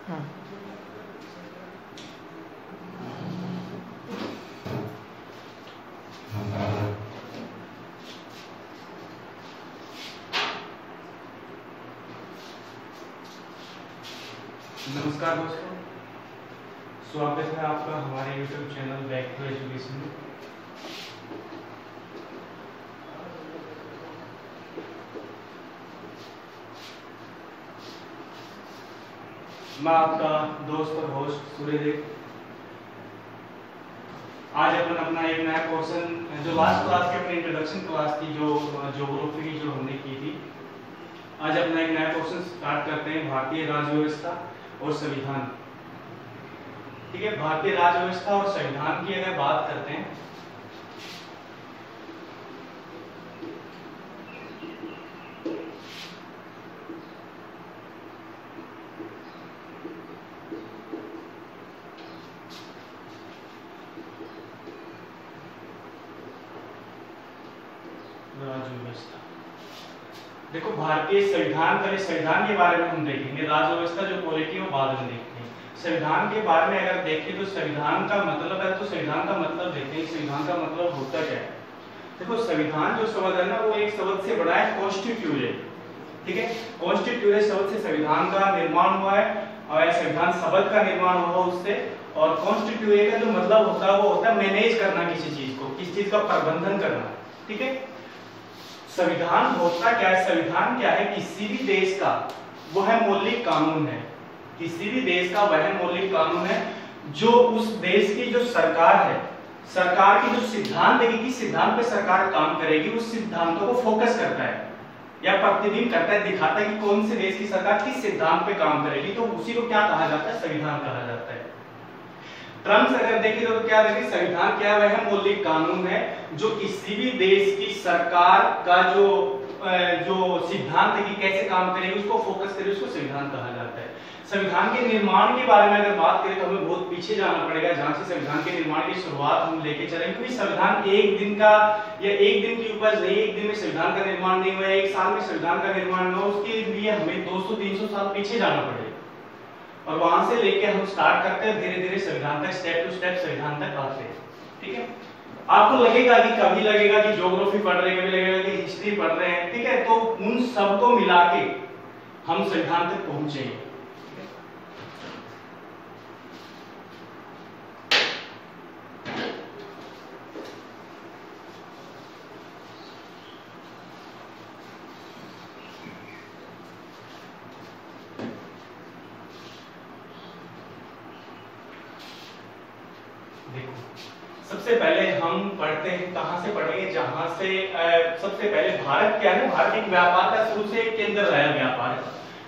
हाँ। नमस्कार दोस्तों, स्वागत है आपका हमारे YouTube channel back to education में। मैं आपका दोस्त और होस्ट सूर्यदेव। आज अपन अपना एक नया पोर्शन, जो लास्ट क्लास की अपनी इंट्रोडक्शन क्लास थी, जो ज्योग्राफी की जो हमने की थी, आज अपना एक नया पोर्शन स्टार्ट करते हैं, भारतीय राज्य व्यवस्था और संविधान। ठीक है, भारतीय राज्य व्यवस्था और संविधान की अगर बात करते हैं राज्य व्यवस्था, देखो भारतीय संविधान, पहले संविधान के बारे में हम देखेंगे, राज्य व्यवस्था जो पॉलिटी है बाद में देखते हैं। संविधान के बारे में अगर देखें तो संविधान का मतलब है, तो संविधान का मतलब देखते हैं, संविधान का मतलब होता क्या है। देखो संविधान जो शब्द है ना, वो एक शब्द से बड़ा है, कॉन्स्टिट्यूरे। ठीक है, कॉन्स्टिट्यूरे शब्द से संविधान का निर्माण हुआ है, और संविधान शब्द का निर्माण हुआ उससे। और कॉन्स्टिट्यूरे का जो मतलब होता है वो होता है मैनेज करना किसी चीज को, किसी चीज का प्रबंधन करना। ठीक है, संविधान होता क्या है, संविधान क्या है, किसी भी देश का वह मौलिक कानून है, किसी भी देश का वह मौलिक कानून है जो उस देश की जो सरकार है, सरकार की जो सिद्धांत है कि किस सिद्धांत पे सरकार काम करेगी, उस सिद्धांतों को फोकस करता है या प्रतिबिंब करता है, दिखाता है कि कौन से देश की सरकार किस सिद्धांत पे काम करेगी, तो उसी को क्या कहा जाता है, संविधान कहा जाता है। टर्म्स अगर देखें तो क्या देखिए, संविधान क्या है, वह मौलिक कानून है जो किसी भी देश की सरकार का जो सिद्धांत है कि कैसे काम करेगी उसको फोकस करे, उसको संविधान कहा जाता है। संविधान के निर्माण के बारे में अगर बात करें तो हमें बहुत पीछे जाना पड़ेगा, जहां से संविधान के निर्माण की शुरुआत हम लेके चलेंगे, क्योंकि संविधान एक दिन का या एक दिन की उपज नहीं, एक दिन में संविधान का निर्माण नहीं हुआ, एक साल में संविधान का निर्माण हुआ, उसके लिए हमें 200-300 साल पीछे जाना पड़ेगा, और वहां से लेके हम स्टार्ट करते हैं धीरे धीरे संविधान तक, स्टेप टू स्टेप संविधान तक आते हैं। ठीक है, आपको लगेगा कि कभी लगेगा कि ज्योग्राफी पढ़ रहे हैं, कभी लगेगा कि हिस्ट्री पढ़ रहे हैं, ठीक है, तो उन सब को मिला के हम संविधान तक पहुंचेंगे। देखो सबसे पहले हम पढ़ते हैं, कहां से पढ़ेंगे, जहां से सबसे पहले भारत क्या है, भारत एक व्यापार का शुरू से केंद्र रहा है, व्यापार।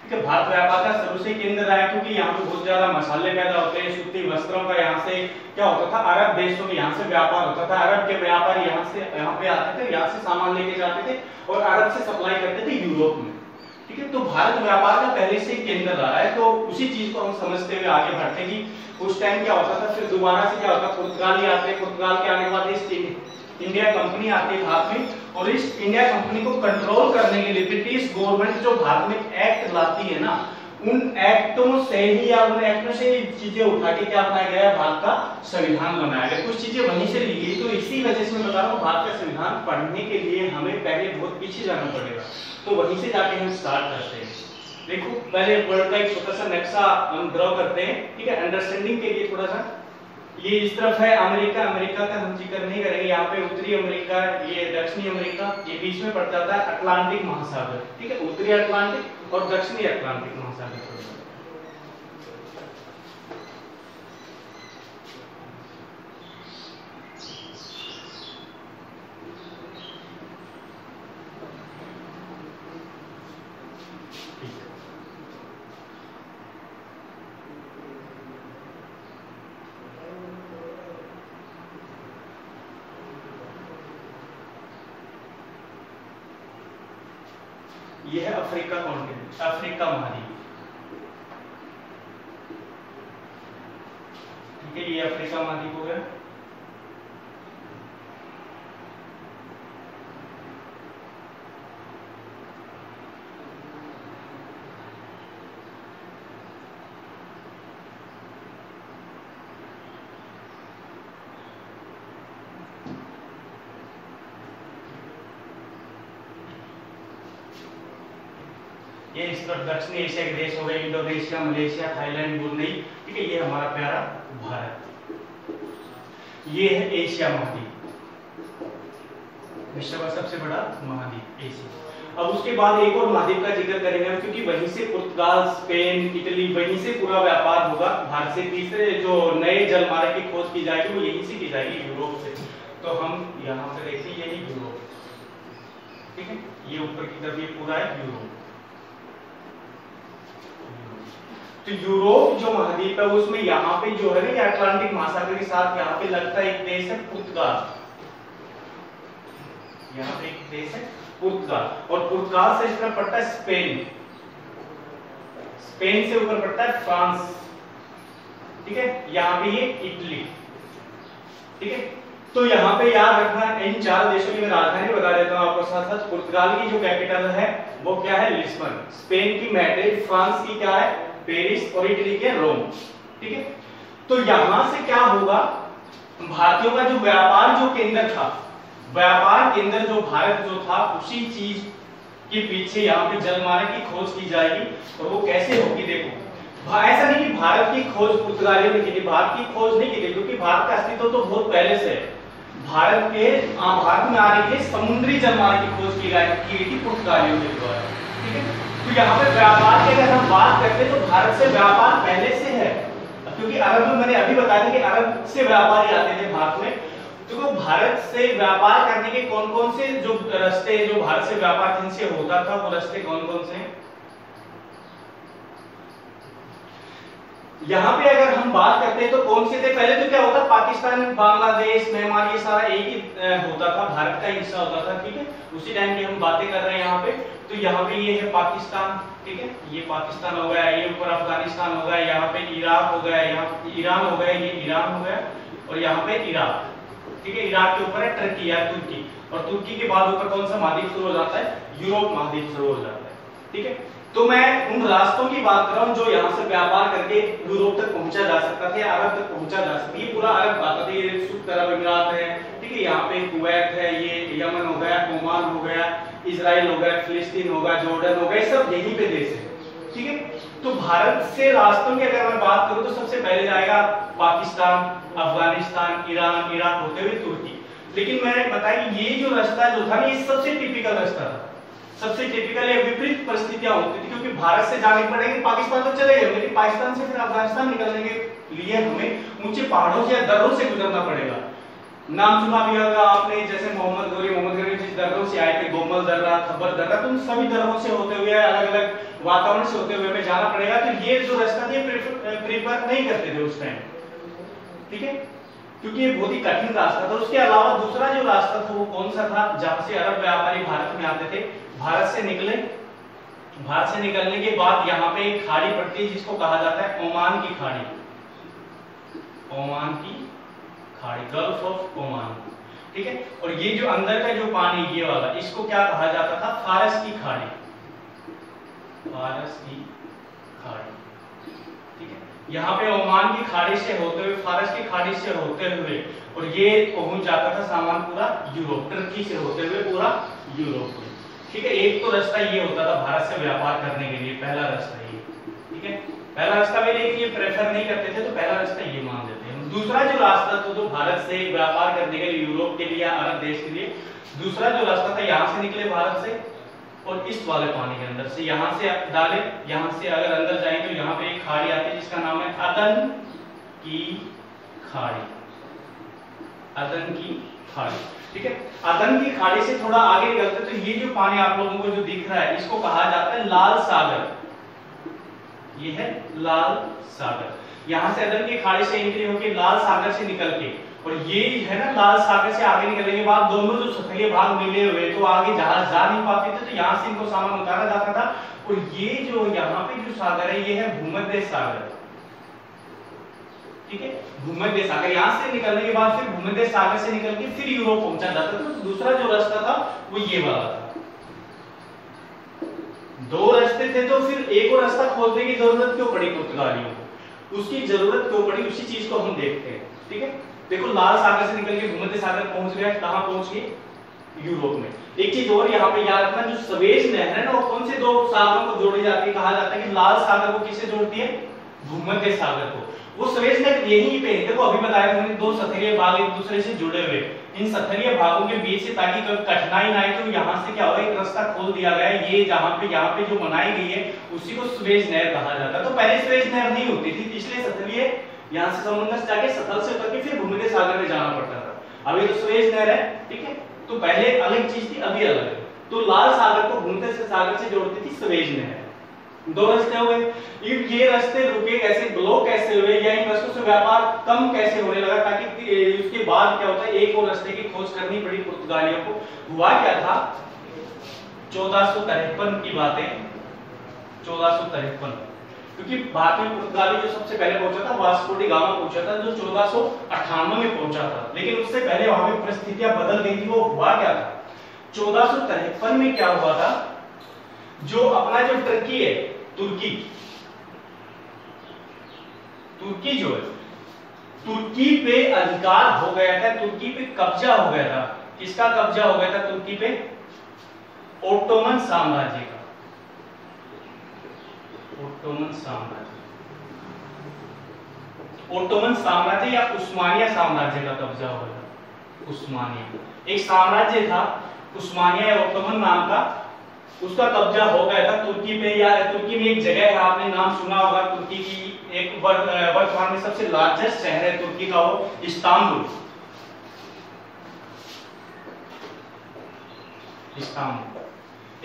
ठीक है, भारत व्यापार का शुरू से केंद्र रहा है, क्योंकि यहाँ पे बहुत ज्यादा मसाले पैदा होते हैं, सूती वस्त्रों का यहाँ से क्या होता था, अरब देशों में यहाँ से व्यापार होता था, अरब के व्यापारी यहाँ पे आते थे, यहाँ से सामान लेके जाते थे और अरब से सप्लाई करते थे यूरोप में। ठीक है, तो भारत व्यापार का पहले से केंद्र रहा है, तो उसी चीज को हम समझते हुए आगे बढ़ते हैं कि उस टाइम क्या होता था, फिर दोबारा से क्या होता, पुर्तगाली आते हैं, पुर्तगाल के आने के बाद ईस्ट इंडिया कंपनी आती है भारत में, और इस इंडिया कंपनी को कंट्रोल करने के लिए ब्रिटिश गवर्नमेंट जो भारत में एक्ट लाती है ना, उन एक्टों से ही या उन एक्टों से चीजें उठा के क्या बनाया गया, भारत का संविधान बनाया गया, कुछ चीजें वहीं से ली गई। तो इसी वजह से मैं बता रहा हूँ, भारत का संविधान पढ़ने के लिए हमें पहले बहुत पीछे जाना पड़ेगा, तो वहीं से जाके हम स्टार्ट करते हैं। देखो पहले वर्ल्ड का एक छोटा सा नक्शा हम ड्रॉ करते हैं, ठीक है, अंडरस्टैंडिंग के लिए थोड़ा सा। ये इस तरफ है अमेरिका, अमेरिका का हम जिक्र नहीं करेंगे, यहाँ पे उत्तरी अमेरिका, ये दक्षिणी अमेरिका, ये बीच में पड़ जाता है अटलांटिक महासागर। ठीक है, उत्तरी अटलांटिक और दक्षिणी अटलांटिक महासागर। ये है अफ्रीका कॉन्टिनेंट, अफ्रीका महाद्वीप। ठीक है, ये अफ्रीका महाद्वीप हो गया। ये इस तरफ दक्षिण एशिया के देश हो गए, इंडोनेशिया, मलेशिया, थाईलैंड, ब्रुनेई, ठीक है, ये हमारा प्यारा भारत। ये है एशिया महाद्वीप, विश्व का सबसे बड़ा महाद्वीप एशिया। अब उसके बाद एक और महाद्वीप का जिक्र करेंगे, क्योंकि वहीं से पुर्तगाल, स्पेन, इटली, वहीं से पूरा व्यापार होगा भारत से। तीसरे जो नए जलमार्ग की खोज की जाएगी वो यहीं से की जाएगी, यूरोप से। तो हम यहाँ पे देखिए यही यूरोप, ठीक है, ये ऊपर की तरफ ये पूरा है यूरोप। तो यूरोप जो महाद्वीप है उसमें यहाँ पे जो है ना, अटलांटिक महासागर के साथ यहाँ पे लगता है एक देश है पुर्तगाल, यहाँ पे एक देश है पुर्तगाल, और पुर्तगाल से इस तरफ पड़ता है स्पेन, स्पेन से ऊपर पड़ता है फ्रांस, ठीक है, यहाँ पे ये इटली, ठीक है। तो यहाँ पे याद रखना, इन चार देशों की मैं राजधानी बता देता हूँ आपको साथ साथ। पुर्तगाल की जो कैपिटल है वो क्या है, लिस्बन, स्पेन की मैड्रिड, फ्रांस की क्या है, पेरिस, और इटली के रोम, ठीक है। तो यहां से क्या होगा, भारतीयों का जो व्यापार जो केंद्र था, व्यापार केंद्र जो भारत जो था, उसी चीज के पीछे यहाँ पे जलमार्ग की खोज की जाएगी। और वो कैसे होगी, देखो ऐसा नहीं कि भारत की खोज पुर्तगालियों ने की थी, भारत की खोज नहीं की थी, क्योंकि भारत का अस्तित्व तो बहुत पहले से है। भारत में आने के लिए समुद्री जलमार्ग की खोज की गई थी पुर्तगालियों के द्वारा, ठीक है। तो यहाँ पे व्यापार की अगर हम बात करते हैं तो भारत से व्यापार पहले से है, क्योंकि अरब में मैंने अभी बताया कि अरब से व्यापारी आते थे भारत में। तो भारत से व्यापार करने के कौन कौन से जो रास्ते जो भारत से व्यापार जिनसे होता था, वो रास्ते कौन कौन से हैं। यहाँ पे अगर हम बात करते हैं तो कौन से थे, पहले तो क्या होता, पाकिस्तान, बांग्लादेश, म्यांमार, ये सारा एक ही होता था, भारत का हिस्सा होता था, ठीक है। उसी टाइम की हम बातें कर रहे हैं यहाँ पे। तो यहाँ पे ये है पाकिस्तान, ठीक है, ये पाकिस्तान हो गया, ये ऊपर अफगानिस्तान हो गया, यहाँ पे इराक हो गया, यहाँ ईरान हो गया, ये ईरान हो गया, और यहाँ पे इराक, ठीक है। इराक के ऊपर है टर्की या तुर्की, और तुर्की के बाद ऊपर कौन सा महाद्वीप शुरू हो जाता है, यूरोप महाद्वीप शुरू हो जाता है, ठीक है। तो मैं उन रास्तों की बात कर रहा हूं जो यहाँ से व्यापार करके यूरोप तक पहुंचा जा सकता था या अरब तक पहुंचा जा सकता। ये पूरा अरब आता था, ये संयुक्त अरब अमीरात है, ठीक है, यहाँ पे कुवैत है, ये यमन हो गया, ओमान हो गया, इजराइल हो गया, फिलिस्तीन हो गया, जॉर्डन हो गया, सब यहीं पे देश है, ठीक है। तो भारत से रास्तों की अगर मैं बात करूं तो सबसे पहले जाएगा पाकिस्तान, अफगानिस्तान, ईरान, इराक होते हुए तुर्की। लेकिन मैंने बताया कि ये जो रास्ता जो था, ये सबसे टिपिकल रास्ता था, सबसे टिपिकल या विपरीत परिस्थितियां होती थी, क्योंकि भारत से जाने पड़ेंगे, पाकिस्तान तो चले गए, लेकिन पाकिस्तान से फिर अफगानिस्तान निकलने के लिए हमें ऊंचे पहाड़ों से या दर्रों से गुजरना पड़ेगा। नाम सुना भी होगा आपने, जैसे मोहम्मद गौरी जिस दर्रों से आए थे, गोमल दर्रा, खब्बर दर्रा, तो उन सभी दर्रों से होते हुए, अलग अलग वातावरण से होते हुए हमें जाना पड़ेगा। तो ये जो रास्ता थे प्रेफर नहीं करते थे उस टाइम, ठीक है, क्योंकि ये बहुत ही कठिन रास्ता था। उसके अलावा दूसरा जो रास्ता था वो कौन सा था, जहां से अरब व्यापारी भारत में आते थे, भारत से निकले, भारत से निकलने के बाद यहाँ पे एक खाड़ी पड़ती है जिसको कहा जाता है ओमान की खाड़ी, ओमान की खाड़ी, गल्फ ऑफ ओमान, ठीक है। और ये जो अंदर का जो पानी ये वाला, इसको क्या कहा जाता था, फारस की खाड़ी, फारस की खाड़ी, ठीक है। यहाँ पे ओमान की खाड़ी से होते हुए, फारस की खाड़ी से होते हुए, और ये पहुंच जाता था सामान पूरा यूरोप, टर्की से होते हुए पूरा यूरोप, ठीक है। एक तो रास्ता ये होता था भारत से व्यापार करने के लिए, पहला रास्ता ये, ठीक है, पहला रास्ता में ये प्रेफर नहीं करते थे, तो पहला रास्ता ये मान लेते हैं। दूसरा जो रास्ता था तो भारत से व्यापार करने के लिए, यूरोप के लिए या अरब देश के लिए, दूसरा जो रास्ता था, यहाँ से निकले भारत से और इस वाले पानी के अंदर से, यहाँ से डाले, यहाँ से अगर अंदर जाएंगे तो यहाँ पे एक खाड़ी आती है जिसका नाम है अदन की खाड़ी, अदन की खाड़ी, ठीक है। अदन की खाड़ी से थोड़ा आगे निकलते तो ये जो पानी आप लोगों को जो दिख रहा है, इसको कहा जाता है लाल सागर, ये है लाल सागर। यहाँ से अदन की खाड़ी से एंट्री होकर लाल सागर से निकल के, और ये है ना, लाल सागर से आगे निकलने के बाद दोनों जो सतही भाग मिले हुए, तो आगे जहाज जा नहीं पाते थे, तो यहाँ से इनको सामान उतारा जाता था। और ये जो यहाँ पे जो सागर है, ये है भूमध्य सागर, ठीक है, भूमध्य सागर। यहाँ से निकलने के बाद फिर भूमध्य सागर से निकल के फिर यूरोप पहुंचा जाता था। तो दूसरा जो रास्ता था वो ये वाला था। दो रास्ते थे, तो फिर एक और रास्ता खोजने की जरूरत क्यों पड़ी पुर्तगालियों को, उसकी जरूरत क्यों पड़ी, उसी चीज को हम देखते हैं, ठीक है। देखो, लाल सागर से निकल के भूमध्य सागर पहुंच गया, कहां पहुंच गए, यूरोप में। एक चीज और यहाँ पे याद रखना, जो स्वेज नहर है ना, वो कौन से दो सागरों को जोड़ी जाती है? कहा जाता है कि लाल सागर को किससे जोड़ती है? भूमध्य सागर को। वो स्वेज नहर यहीं पे, देखो अभी बताया मैंने, दो सतहीय भाग एक दूसरे से जुड़े हुए, इन सतहीय भागों के बीच से ताकि कोई कठिनाई ना आए तो यहाँ से क्या होगा, एक रास्ता खोल दिया गया है। ये यहाँ पे जो बनाई गई है उसी को स्वेज नहर कहा जाता है। तो पहले स्वेज नहर नहीं होती थी, इसलिए सतहीय यहाँ से समुद्र से जाके सतल से उतर के फिर भूमध्य सागर में जाना पड़ता था। अभी तो स्वेज नहर है, ठीक है। तो पहले अलग चीज थी, अभी अलग है। तो लाल सागर को भूमध्य सागर से जोड़ती थी स्वेज नहर। दो रास्ते हुए, ये रास्ते रुके कैसे, ब्लॉक कैसे हुए, या इन रास्तों से व्यापार कम कैसे होने लगा, ताकि उसके बाद क्या होता है, एक और रास्ते की खोज करनी पड़ी पुर्तगालियों को। हुआ क्या था, 1453 की बात है, 1453, क्योंकि भारत में पुर्तगाली जो सबसे पहले पहुंचा था वास्को डी गामा पहुंचा था, जो 1498 में पहुंचा था। लेकिन उससे पहले वहां पे परिस्थितियां बदल गई थी। वो हुआ क्या था, 1453 में क्या हुआ था, जो अपना जो टर्की है, तुर्की जो है, तुर्की पे अधिकार हो गया था, तुर्की पे कब्जा हो गया था। किसका कब्जा हो गया था तुर्की पे? ओटोमन साम्राज्य का। ओटोमन साम्राज्य या उस्मानिया साम्राज्य का कब्जा हो गया। उस्मानिया एक साम्राज्य था, उस्मानिया या ओटोमन नाम का, उसका कब्जा हो गया था तुर्की पे। या तुर्की में एक जगह है, आपने नाम सुना होगा, तुर्की की एक वर्तमान में सबसे लार्जेस्ट शहर है तुर्की का, वो इस्तांबुल।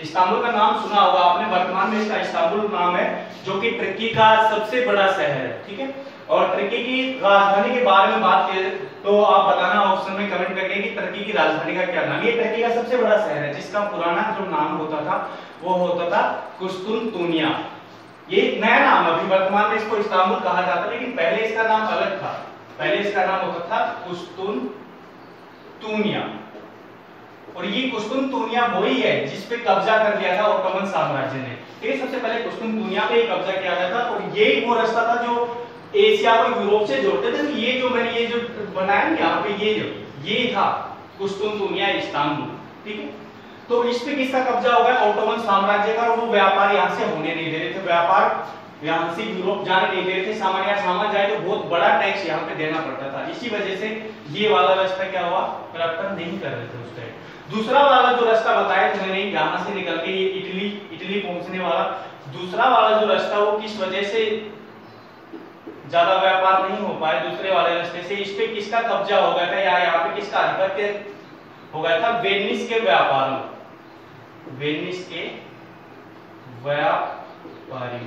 इस्तांबुल का नाम सुना होगा आपने, वर्तमान में इसका इस्तांबुल नाम है, जो कि तुर्की का सबसे बड़ा शहर है, ठीक है। और तुर्की की राजधानी के बारे में बात करें तो आप बताना ऑप्शन में कमेंट करके कि तुर्की की राजधानी का क्या नाम। ये तुर्की का सबसे बड़ा शहर है, जिसका पुराना जो नाम होता था वो होता था कुस्तुनतुनिया। ये नया नाम, अभी वर्तमान में इसको इस्तांबुल कहा जाता है, लेकिन पहले इसका नाम अलग था। पहले इसका नाम होता था कुस्तुनतुनिया। और ये कुस्तुनतुनिया वही है जिस पे कब्जा कर लिया था ओटोमन साम्राज्य ने। ठीक है, सबसे पहले कुस्तुनतुनिया पे कब्जा किया गया था। और ये वो रास्ता था जो एशिया को यूरोप से जोड़ते थे। तो ये जो मैंने ये जो बनाया ना यहाँ पे, ये था कुस्तुनतुनिया इस्तांबुल, ठीक है। तो इस पे किसका कब्जा हो गया? ओटोमन साम्राज्य का। और वो व्यापार यहाँ से होने नहीं दे रहे थे, व्यापार यहाँ से यूरोप जाने नहीं दे रहे थे। सामान जाए तो बहुत बड़ा टैक्स यहाँ पे देना पड़ता था। इसी वजह से ये वाला रास्ता क्या हुआ, प्रवर्तन नहीं कर रहे थे उस टाइम। दूसरा वाला जो रास्ता बताया था मैंने, यहाँ से निकल के इटली पहुंचने वाला दूसरा वाला जो रास्ता, वो किस वजह से ज्यादा व्यापार नहीं हो पाया दूसरे वाले रास्ते से। इस पे किसका कब्जा हो गया था, या यहाँ पे किसका आधिपत्य हो गया था? वेनिस के व्यापारियों, वेनिस के व्यापारी।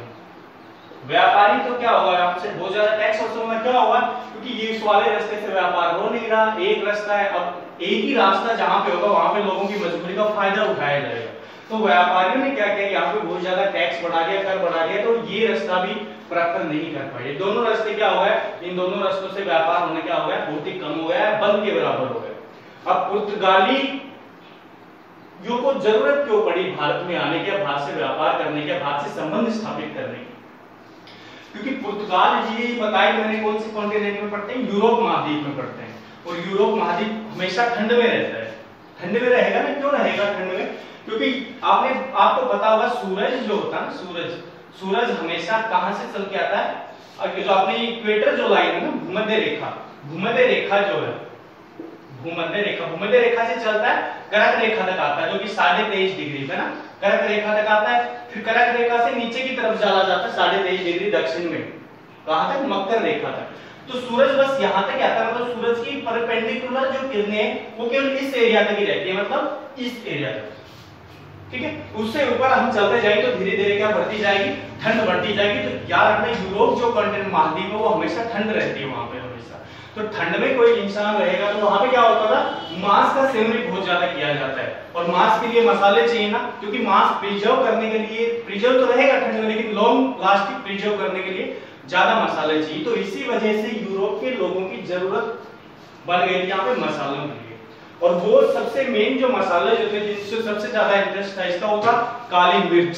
तो क्या होगा, आपसे बहुत ज्यादा टैक्स वसूलना। क्या होगा, क्योंकि ये इस वाले रास्ते से व्यापार हो नहीं रहा, एक रास्ता है। अब एक ही रास्ता जहां पे होगा वहां पे लोगों की मजबूरी का फायदा उठाया जाएगा। तो व्यापारियों ने क्या किया, यहाँ पे बहुत ज्यादा टैक्स बढ़ा दिया, कर बढ़ा दिया। तो ये रास्ता भी प्रवर्तन नहीं कर पाए। दोनों रास्ते क्या हो गए, इन दोनों रास्तों से व्यापार होने क्या हो गया, बहुत ही कम हो गया, बंद के बराबर हो गया। अब पुर्तगाली यो को जरूरत क्यों पड़ी भारत में आने के, भारत से व्यापार करने के, भारत से संबंध स्थापित करने की? क्योंकि पुर्तगाल ये बताया मैंने कौन से कॉन्टिनेंट में पड़ते हैं, यूरोप महाद्वीप में पड़ते हैं। और यूरोप महाद्वीप हमेशा ठंड में रहता है। ठंड में रहेगा ना, क्यों रहेगा ठंड में? क्योंकि आपको पता होगा सूरज जो होता है, सूरज हमेशा कहां से चल के आता है, और जो अपनी इक्वेटर जो लाइन है ना, भूमध्य रेखा जो है, भूमध्य रेखा से चलता है, कर्क रेखा तक आता है, जो कि 23.5 डिग्री है ना, कर्क रेखा तक आता है। फिर कर्क रेखा से नीचे की तरफ चला जाता है 23.5 डिग्री दक्षिण में, कहां तक? मकर रेखा तक। तो सूरज बस यहां तक आता है, मतलब सूरज की परपेंडिकुलर जो किरणें हैं वो केवल इस एरिया तक ही रहती है, मतलब इस एरिया तक, ठीक है। उससे ऊपर हम चलते जाएंगे तो धीरे धीरे क्या बढ़ती जाएगी, ठंड बढ़ती जाएगी। तो याद रखना, यूरोप जो कॉन्टिनेंट महाद्वीप है वो हमेशा ठंड रहती है वहां पे हमेशा। तो ठंड में कोई इंसान रहेगा तो वहां पे क्या होता था, मांस का सेवन बहुत ज्यादा किया जाता है। और मांस के लिए मसाले चाहिए ना, क्योंकि मांस प्रिजर्व करने के लिए, प्रिजर्व तो रहेगा ठंड में, लेकिन लॉन्ग लास्टिंग प्रिजर्व करने के लिए ज्यादा मसाले चाहिए। तो इसी वजह से यूरोप के लोगों की जरूरत बढ़ गई थी यहाँ पे मसालों के लिए। और वो सबसे मेन जो मसाले जो थे, जिससे सबसे ज्यादा इंटरेस्ट था इसका, होता काली मिर्च,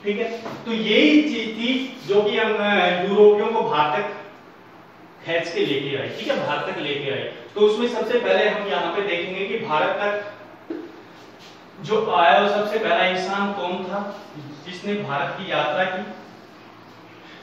ठीक है। तो यही चीज थी जो कि हम यूरोपियों को भारत तक खींच के लेके आए, ठीक है, भारत तक लेके आए। तो उसमें सबसे पहले हम यहाँ पे देखेंगे कि भारत तक जो आया वो सबसे पहला इंसान कौन था जिसने भारत की यात्रा की?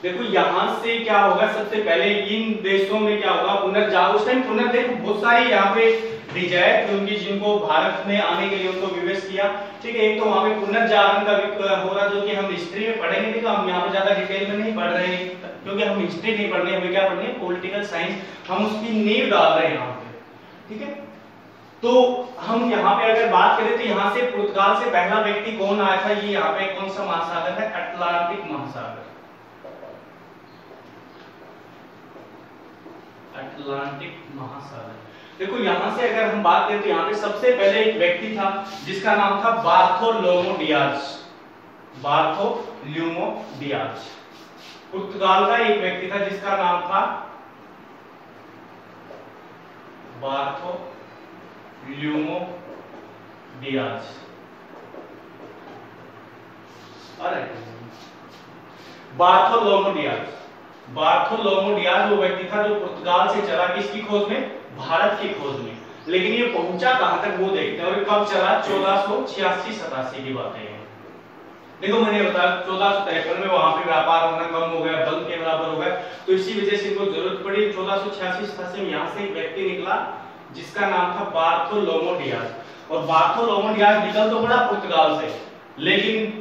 देखो यहां से क्या होगा, सबसे पहले इन देशों में क्या होगा, पुनर्जागरण। उस टाइम पुनर्देखो बहुत सारी यहाँ पे डिजायर थी उनकी, जिनको भारत में आने के लिए उनको विवश किया। ठीक है, एक तो वहां पे पुनर्जागरण का हो रहा, जो कि हम हिस्ट्री में पढ़ेंगे, तो हम यहाँ पे ज्यादा डिटेल में नहीं पढ़ रहे हैं, क्योंकि हम हिस्ट्री नहीं पढ़ रहे, हमें क्या पढ़नी है, पॉलिटिकल साइंस। हम उसकी नींव डाल रहे हैं यहाँ पे। ठीक है, तो हम यहाँ पे अगर बात करें तो यहाँ से पुर्तगाल से पहला व्यक्ति कौन आया था, ये यहाँ पे कौन सा महासागर है, अटलांटिक महासागर, अटलांटिक महासागर। देखो यहां से अगर हम बात करें तो यहाँ पे सबसे पहले एक व्यक्ति था जिसका नाम था बार्थोलोमो डियाज, बार्थोलोमो डियाज। पुर्तगाल का एक व्यक्ति था जिसका नाम था बार्थोलोमो डियाज। अरे बार्थोलोमो डियाज, बार्थोलोमो डियाज वो व्यक्ति था जो पुर्तगाल से चला किसकी खोज में, भारत की खोज में। लेकिन ये पहुंचा कहां तक वो देखते हैं, और कब चला, 1486-87 की बात है। देखो मैंने बताया 1453 में वहां पे व्यापार होना कम हो गया, बल के बराबर हो गया, तो इसी वजह से इनको जरूरत पड़ी। 1486-87 में यहाँ से एक व्यक्ति निकला जिसका नाम था बार्थोलोमो डियाज। और बार्थोलोमो डियाज निकल तो बड़ा पुर्तगाल से, लेकिन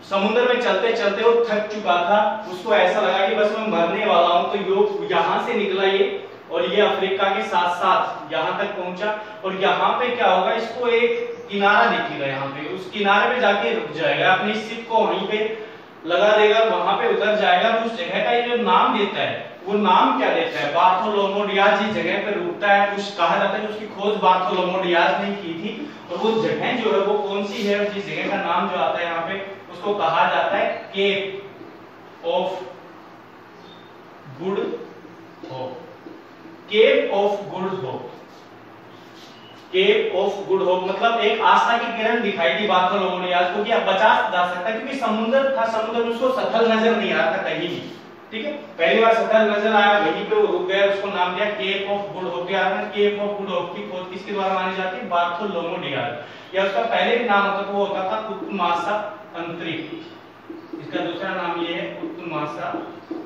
समुद्र में चलते चलते वो थक चुका था, उसको ऐसा लगा कि बस मैं मरने वाला हूं, तो यो यहाँ से निकला ये, और ये अफ्रीका के साथ साथ यहाँ तक पहुंचा। और यहाँ पे क्या होगा, इसको एक किनारा दिखेगा, यहाँ पे उस किनारे पे जाके रुक जाएगा, अपनी शिप को वहीं पे लगा देगा, वहां पे उतर जाएगा। उस जगह का ये जो नाम देता है, वो नाम क्या देता है, बार्थोलोमो डियाज। जिस जगह पे रुकता है कुछ कहा जाता है कि उसकी खोज बार्थोलोमो डियाज ने की थी, और वो जगह जो है वो कौन सी है, जिस जगह का नाम जो आता है यहाँ पे, उसको कहा जाता है Cape of Good Hope, Cape of Good Hope, Cape of Good Hope. मतलब एक आशा की किरण दिखाई दी बार्थोलोमो डियाज को कि अब बचा जा सकता है, क्योंकि समुद्र था, समुद्र में उसको सफल नजर नहीं आ रहा था कहीं भी। ठीक है, पहली बार सफल नजर आया, वहीं पे वो रुक गया, उसको नाम दिया Cape of Good Hope. Cape of Good Hope की खोज किसके द्वारा मानी जाती है, बार्थोलोमो डियाज। या उसका पहले भी नाम होता था, वो होता था उत्तमासा अंतरिक, इसका दूसरा नाम ये है उत्तमासा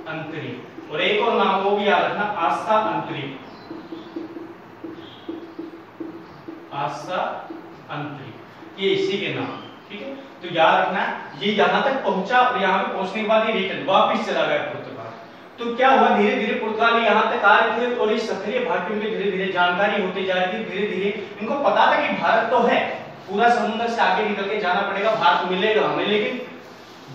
अंतरिक। और एक और नाम वो भी याद रखना, आशा अंतरिक, आशा अंतरिक, ये इसी के नाम। ठीक है, तो याद रखना ये यहां तक पहुंचा, और यहां पे पहुंचने के बाद ये रिटर्न वापस चला गया पुर्तगाल। तो क्या हुआ, धीरे धीरे पुर्तगाल यहां तक आ रहे थे, और इस सक्रिय भारतीयों में धीरे धीरे जानकारी होती जा रही थी। धीरे धीरे इनको पता था कि भारत तो है, पूरा समुद्र से आगे निकल के जाना पड़ेगा, भारत मिलेगा हमें, लेकिन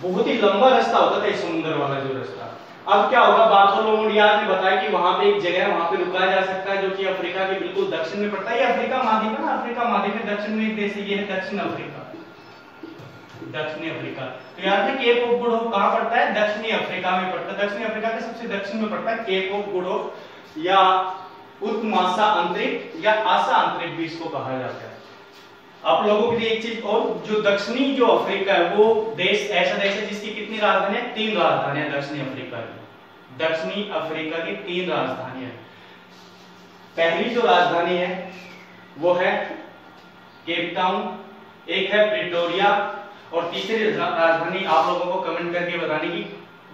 बहुत ही लंबा रास्ता होता था इस समुद्र वाला जो रास्ता। अब क्या होगा, बार्थोलोमो डियाज ने बताया कि वहां पे एक जगह है, वहां पे रुका जा सकता है, जो कि अफ्रीका के बिल्कुल दक्षिण में पड़ता है। ये अफ्रीका महाद्वीप है ना, अफ्रीका महाद्वीप में दक्षिण में एक देश है, ये है दक्षिण अफ्रीका, दक्षिणी अफ्रीका। तो याद है केप ऑफ गुड होप कहां पड़ता है, दक्षिणी अफ्रीका में पड़ता है, दक्षिणी अफ्रीका के सबसे दक्षिण में पड़ता है केप ऑफ गुड होप, या उत्तमासा अंतरिक, या आशा अंतरिक भी इसको कहा जाता है। आप लोगों के लिए एक चीज और, जो दक्षिणी जो अफ्रीका है वो देश ऐसा देश है जिसकी कितनी राजधानियां, 3 राजधानियां दक्षिणी अफ्रीका की। दक्षिणी अफ्रीका की 3 राजधानियां। पहली जो राजधानी है वो है केप टाउन, एक है प्रिटोरिया, और तीसरी राजधानी आप लोगों को कमेंट करके बताने की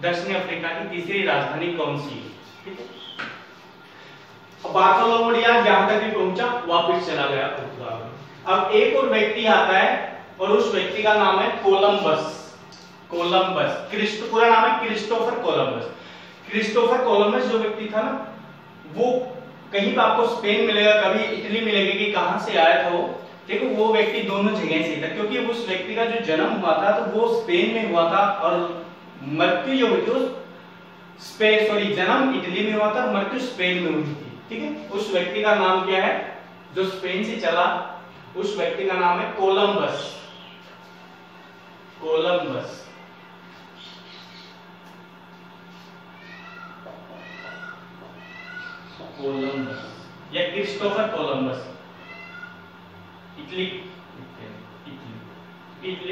दक्षिण अफ्रीका की तीसरी राजधानी कौन सी है। ठीक है, बार्थोलोमो डियाज यहां तक भी पहुंचा, वापस चला गया पुर्तगाल में। अब एक और व्यक्ति आता है, और उस व्यक्ति का नाम है कोलंबस। कोलंबस पूरा नाम है क्रिस्टोफर कोलंबस। क्रिस्टोफर कोलंबस जो व्यक्ति था ना, वो कहीं पर आपको स्पेन मिलेगा, कभी इटली मिलेगी कि कहां से आया था वो। देखो वो व्यक्ति दोनों जगह से था, क्योंकि उस व्यक्ति का जो जन्म हुआ था तो वो स्पेन में हुआ था, और मृत्यु जो हुई थी जन्म इटली में हुआ था, मृत्यु स्पेन में हुई थी। ठीक है, उस व्यक्ति का नाम क्या है, जो स्पेन से चला, उस व्यक्ति का नाम है कोलंबस। कोलंबस कोलंबस या क्रिस्टोफर कोलंबस। इटली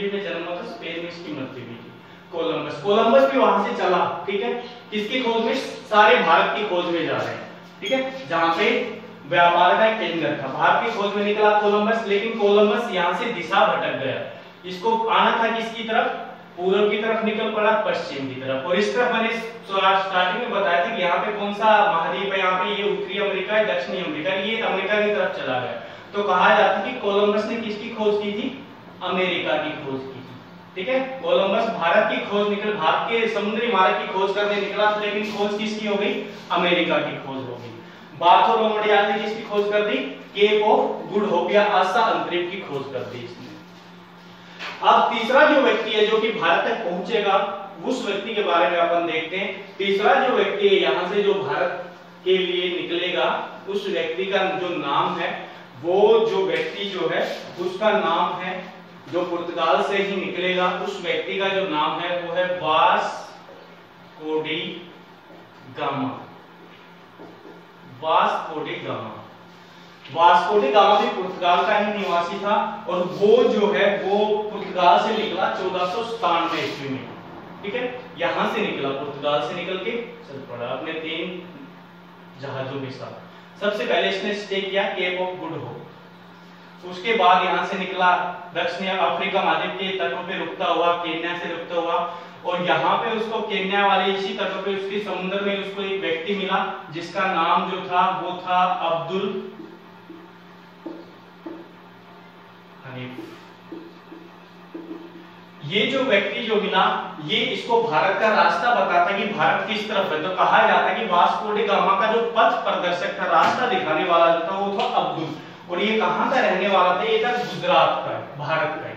में जन्म हुआ था, स्पेन में इसकी मृत्यु हुई थी। कोलंबस भी वहां से चला। ठीक है, किसकी खोज में, सारे भारत की खोज में जा रहे हैं। ठीक है, जहां पे व्यापार का केंद्र था। भारत की खोज में निकला कोलंबस, लेकिन कोलंबस यहाँ से दिशा भटक गया। इसको आना था किसकी तरफ, पूर्व की तरफ निकल पड़ा पश्चिम की तरफ। और इस तरफ मैंने स्टार्टिंग में बताया था कि यहाँ पे कौन सा महाद्वीप है, यहाँ पे ये उत्तरी अमेरिका है, दक्षिणी अमेरिका, ये अमेरिका की तरफ चला गया। तो कहा जाता है कि कोलंबस ने किसकी खोज की थी, अमेरिका की खोज की थी। ठीक है, कोलंबस भारत की खोज निकल, भारत के समुद्री मार्ग की खोज करने निकला, लेकिन खोज किसकी हो गई, अमेरिका की खोज हो गई। बार्थोलोमेव ने किसकी खोज कर दी, केप ऑफ गुड होप या आशा अंतरिक्ष की खोज कर दी इसने। अब तीसरा जो व्यक्ति है जो कि भारत तक पहुंचेगा, उस व्यक्ति के बारे में अपन देखते हैं। तीसरा जो व्यक्ति है यहाँ से जो भारत के लिए निकलेगा, उस व्यक्ति का जो नाम है, वो जो व्यक्ति जो है उसका नाम है, जो पुर्तगाल से ही निकलेगा, उस व्यक्ति का जो नाम है वो है Vasco D gamma. Vasco D gamma, Vasco D gamma भी पुर्तगाल का ही निवासी था और वो जो है वो पुर्तगाल से निकला 1497 ईस्वी में। ठीक है, यहां से निकला, पुर्तगाल से निकल के चल पड़ा अपने 3 जहाजों के साथ। सबसे पहले इसने स्टे किया केप ऑफ गुड होप। उसके बाद यहां से निकला, दक्षिण अफ्रीका महाद्वीप के तटों पे रुकता हुआ, केन्या से रुकता हुआ, और यहाँ पे उसको केन्या वाले इसी तटों पे उसके समुद्र में उसको एक व्यक्ति मिला जिसका नाम जो था वो था अब्दुल हनीफ। ये जो व्यक्ति जो मिला, ये इसको भारत का रास्ता बताता कि भारत किस तरफ है। तो कहा जाता है कि वास्को डी गामा का जो पथ प्रदर्शक था, रास्ता दिखाने वाला जो था वो था अब्दुल। और ये कहाँ का रहने वाला था, ये था गुजरात का, भारत का।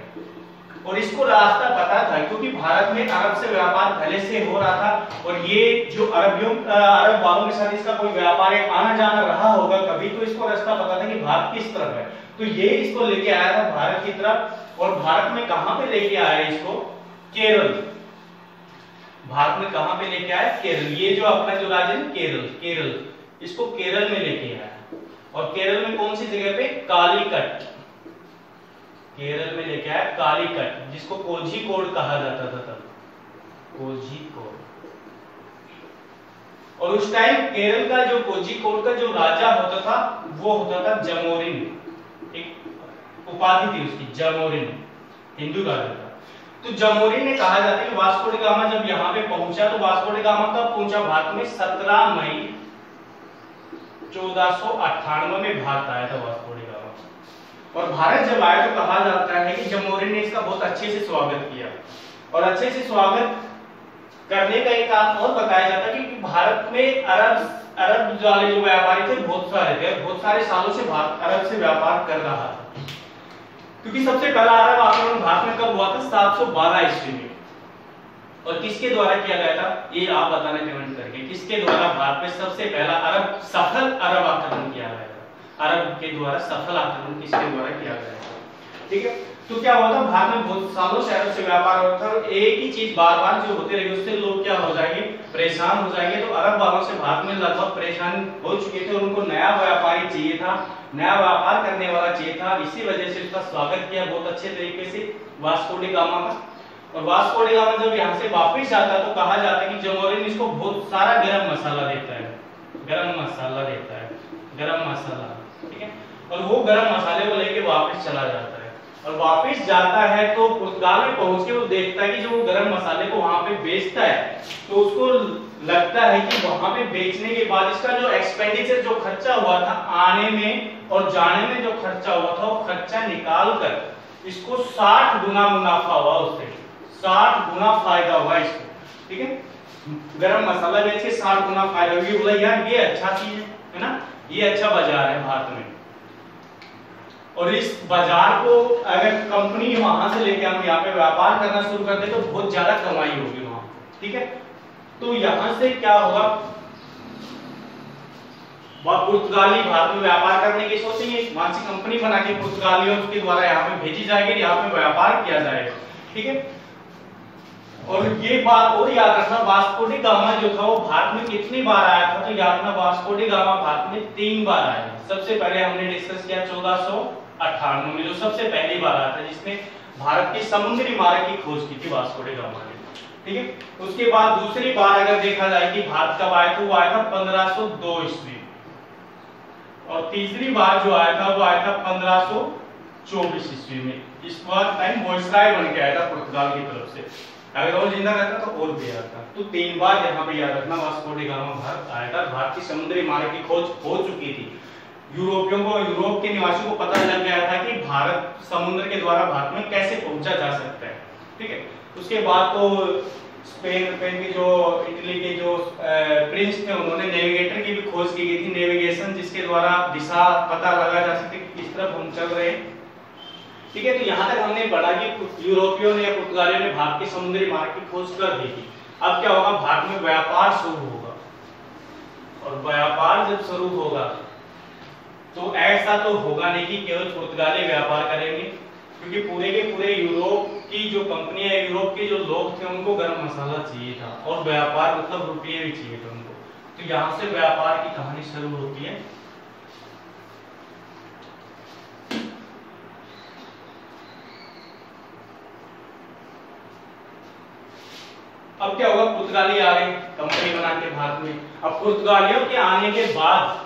और इसको रास्ता पता था क्योंकि भारत में अरब से व्यापार पहले से हो रहा था, और ये जो अरब वालों के साथ इसका कोई व्यापार आना जाना रहा होगा कभी, तो इसको रास्ता पता था कि भारत किस तरफ है। तो ये इसको लेके आया था भारत की तरफ। और भारत में कहां पे लेके आया इसको, केरल। भारत में कहां पे लेके आया, केरल। ये जो अपना जो राज्य है केरल, केरल, इसको केरल में लेके आया। और केरल में कौन सी जगह पे, कालीकट, केरल में लेके आया कालीकट, जिसको कोझिकोड कहा जाता था तब, कोझिकोड। और उस टाइम केरल का जो कोझिकोड का जो राजा होता था वो होता था जमोरिन, एक उपाधि थी उसकी, जमोरिन, हिंदू राजा था। तो जमोरिन ने कहा जाता है कि वास्को डी गामा जब यहाँ पे पहुंचा, तो वास्को डी गामा कब पहुंचा भारत में, 17 मई 1498 में भारत आया था वास्को डी गामा। और भारत जब आया तो कहा जाता है कि जमोरिन ने इसका बहुत अच्छे से स्वागत किया। और अच्छे से स्वागत करने का एक काम और बताया जाता है कि भारत में अरब वाले जो व्यापारी थे बहुत सारे थे, बहुत सारे सालों से भारत अरब से व्यापार कर रहा था। क्योंकि सबसे पहला अरब आक्रमण भारत में कब हुआ था, 712 ईस्वी में। और किसके द्वारा किया गया था, ये आप बताना कमेंट करके, किसके द्वारा भारत में सबसे पहला सफल अरब आक्रमण किया गया था। अरब के द्वारा सफल आक्रमण किसके द्वारा किया गया था। ठीक है, तो क्या हुआ था, भारत में बहुत सालों से अरब से व्यापार हो रहा था, और एक ही चीज बार बार जो होते रहे उससे लोग क्या हो जाएंगे, परेशान हो जाएंगे। तो अरब वालों से भारत में लगभग परेशान हो चुके थे और उनको नया व्यापारी चाहिए था, नया व्यापार करने वाला चाहिए था। इसी वजह से उसका स्वागत किया बहुत अच्छे तरीके से वास्को डी गामा का। और वास्को डी गामा जब यहाँ से वापस आता तो कहा जाता है कि जमोरिन इसको बहुत सारा गरम मसाला देता है, गरम मसाला देता है, गरम मसाला। ठीक है, और वो गरम मसाले को लेके वापस चला जाता है। और वापस जाता है तो पुर्तगाल में पहुंच के वो देखता है कि जो वो गरम मसाले को वहां पे बेचता है, तो उसको लगता है कि वहां पे बेचने के बाद इसका जो एक्सपेंडिचर, जो खर्चा हुआ था आने में और जाने में, जो खर्चा हुआ था वो खर्चा निकाल कर इसको 60 गुना मुनाफा हुआ, उससे 60 गुना फायदा हुआ इसको। ठीक है, गरम मसाला बेच के 60 गुना फायदा हुआ। बोला यार ये अच्छा चीज है ना, ये अच्छा बाजार है भारत में, और इस बाजार को अगर कंपनी वहां से लेके हम यहाँ पे व्यापार करना शुरू कर दे तो बहुत ज्यादा कमाई होगी वहां। ठीक है, तो यहां से क्या होगा, वह पुर्तगाली भारत में व्यापार करने की सोचेंगे, वहां से कंपनी बना के पुर्तगालियों के द्वारा यहाँ पे भेजी जाएगी, यहाँ पे व्यापार किया जाएगा। ठीक है, और ये बात और याद रखना, वास्को डी गामा जो था वो भारत में कितनी बार आया था, तो याद रखना वास्को डी गामा भारत में 3 बार आया। सबसे पहले हमने डिस्कस किया 1498 में, जो सबसे पहली बार आया था, जिसने भारत की समुद्री मार्ग की खोज की थी वास्को डी गामा ने। ठीक है, उसके बाद दूसरी बार अगर देखा जाए कि भारत कब आया, तो वो आया था 1502 ईस्वी। और तीसरी बार जो आया था वो आया था 1524 ईस्वी में। इस बार टाइम वॉइसराय बन के आया था पुर्तगाल की तरफ से। अगर वो जिंदा रहता तो और भी आया था। तो 3 बार यहाँ पे याद रखना वास्को डी गामा भारत आया था। भारत की समुद्री मार्ग की खोज हो चुकी थी। यूरोपियों को, यूरोप के निवासियों को पता लग गया था कि भारत समुद्र के द्वारा भारत में कैसे पहुंचा जा सकता है। ठीक है। उसके बाद तो स्पेन के जो, इटली के जो प्रिंस थे, उन्होंने नेविगेटर की भी खोज की गई थी, नेविगेशन, जिसके द्वारा दिशा पता लगा जा सके कि किस तरफ हम चल रहे हैं। ठीक है। तो यहाँ तक हमने पढ़ा कि यूरोपियों ने या पुर्तगालियों ने भारत के समुद्री मार्ग की खोज कर दी थी। अब क्या होगा, भारत में व्यापार शुरू होगा, और व्यापार जब शुरू होगा तो ऐसा तो होगा नहीं कि केवल पुर्तगाली व्यापार करेंगे, क्योंकि पूरे के पूरे यूरोप की जो कंपनियां, यूरोप के जो लोग थे, उनको गर्म मसाला चाहिए था, और व्यापार मतलब रुपये भी चाहिए थे उनको। तो यहाँ से व्यापार की कहानी शुरू होती है। अब क्या होगा, पुर्तगाली आ गए कंपनी बना के भारत में। अब पुर्तगालियों के आने के बाद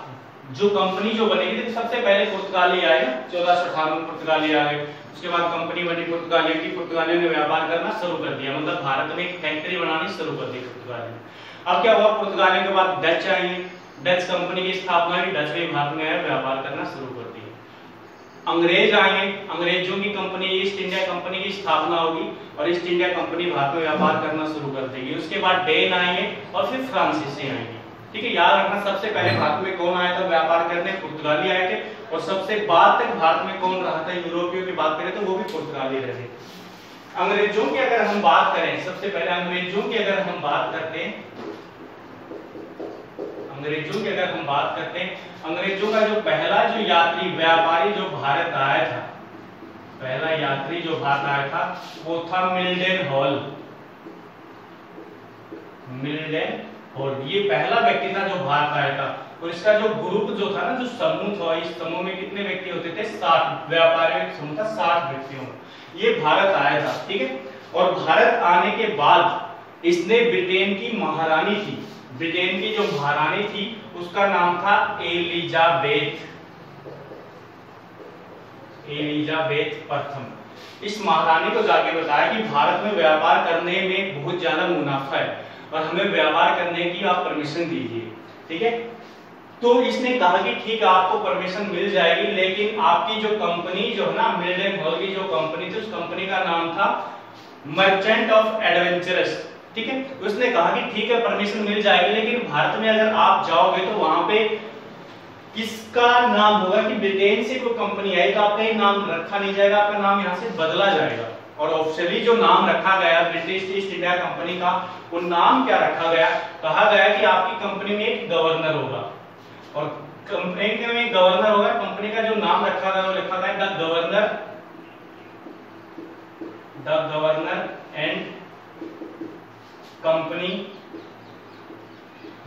जो कंपनी जो बनेगी, तो सबसे पहले पुर्तगाली आए, 1458 में पुर्तगाली आ गए। उसके बाद कंपनी बनी पुर्तगालियों की, पुर्तगालियों ने व्यापार करना शुरू कर दिया, मतलब भारत में एक फैक्ट्री बनानी शुरू कर दी पुर्तगालियों ने। अब क्या हुआ, पुर्तगालियों के बाद डच आएंगे, डच कंपनी की स्थापना हुई, डच भी भारत में आए, व्यापार करना शुरू कर दिया। अंग्रेज आएंगे, अंग्रेजों की कंपनी ईस्ट इंडिया कंपनी की स्थापना होगी, और ईस्ट इंडिया कंपनी भारत में व्यापार करना शुरू कर देगी। उसके बाद डेन आएंगे, और फिर फ्रांसीसी आएंगे। ठीक है। याद रखना, सबसे पहले भारत में कौन आया था व्यापार करने, पुर्तगाली आए थे, और सबसे बाद तक भारत में कौन रहा था, यूरोपियों की बात करें तो वो भी पुर्तगाली रहे। अंग्रेजों की अगर हम बात करें, सबसे पहले अंग्रेजों की अगर हम बात करते हैं, अंग्रेजों की अगर हम बात करते हैं, अंग्रेजों का जो पहला जो यात्री व्यापारी जो भारत आया था, पहला यात्री जो भारत आया था वो था मिल्डन हॉल। मिल्डन हॉल ये पहला व्यक्ति था जो भारत आया था, और इसका जो ग्रुप जो था ना, जो समूह था, इस समूह में कितने व्यक्ति होते थे, 60 व्यापारियों का समूह था, 60 व्यक्तियों का ये भारत आया था। ठीक है। और भारत आने के बाद इसने ब्रिटेन की महारानी थी, ब्रिटेन की जो महारानी थी उसका नाम था एलिजाबेथ, एलिजाबेथ प्रथम। इस महारानी को जाके बताया कि भारत में व्यापार करने में बहुत ज्यादा मुनाफा है, और हमें व्यापार करने की आप परमिशन दीजिए। ठीक है। तो इसने कहा कि ठीक है, आपको परमिशन मिल जाएगी, लेकिन आपकी जो कंपनी जो है ना, मिल्डन हॉल की जो कंपनी थी, उस कंपनी का नाम था मर्चेंट ऑफ एडवेंचरस। ठीक है। उसने कहा कि ठीक है, परमिशन मिल जाएगी, लेकिन भारत में अगर आप जाओगे तो वहां पे किसका नाम होगा कि ब्रिटेन से कोई कंपनी आई तो आपका ये नाम रखा नहीं जाएगा, आपका नाम यहाँ से बदला जाएगा। और ऑफिशियली जो नाम रखा गया ब्रिटिश ईस्ट इंडिया कंपनी का, वो नाम क्या रखा गया, कहा गया कि आपकी कंपनी में एक गवर्नर होगा, और कंपनी में गवर्नर होगा, कंपनी का जो नाम रखा गया वो लिखा गया the governor and company,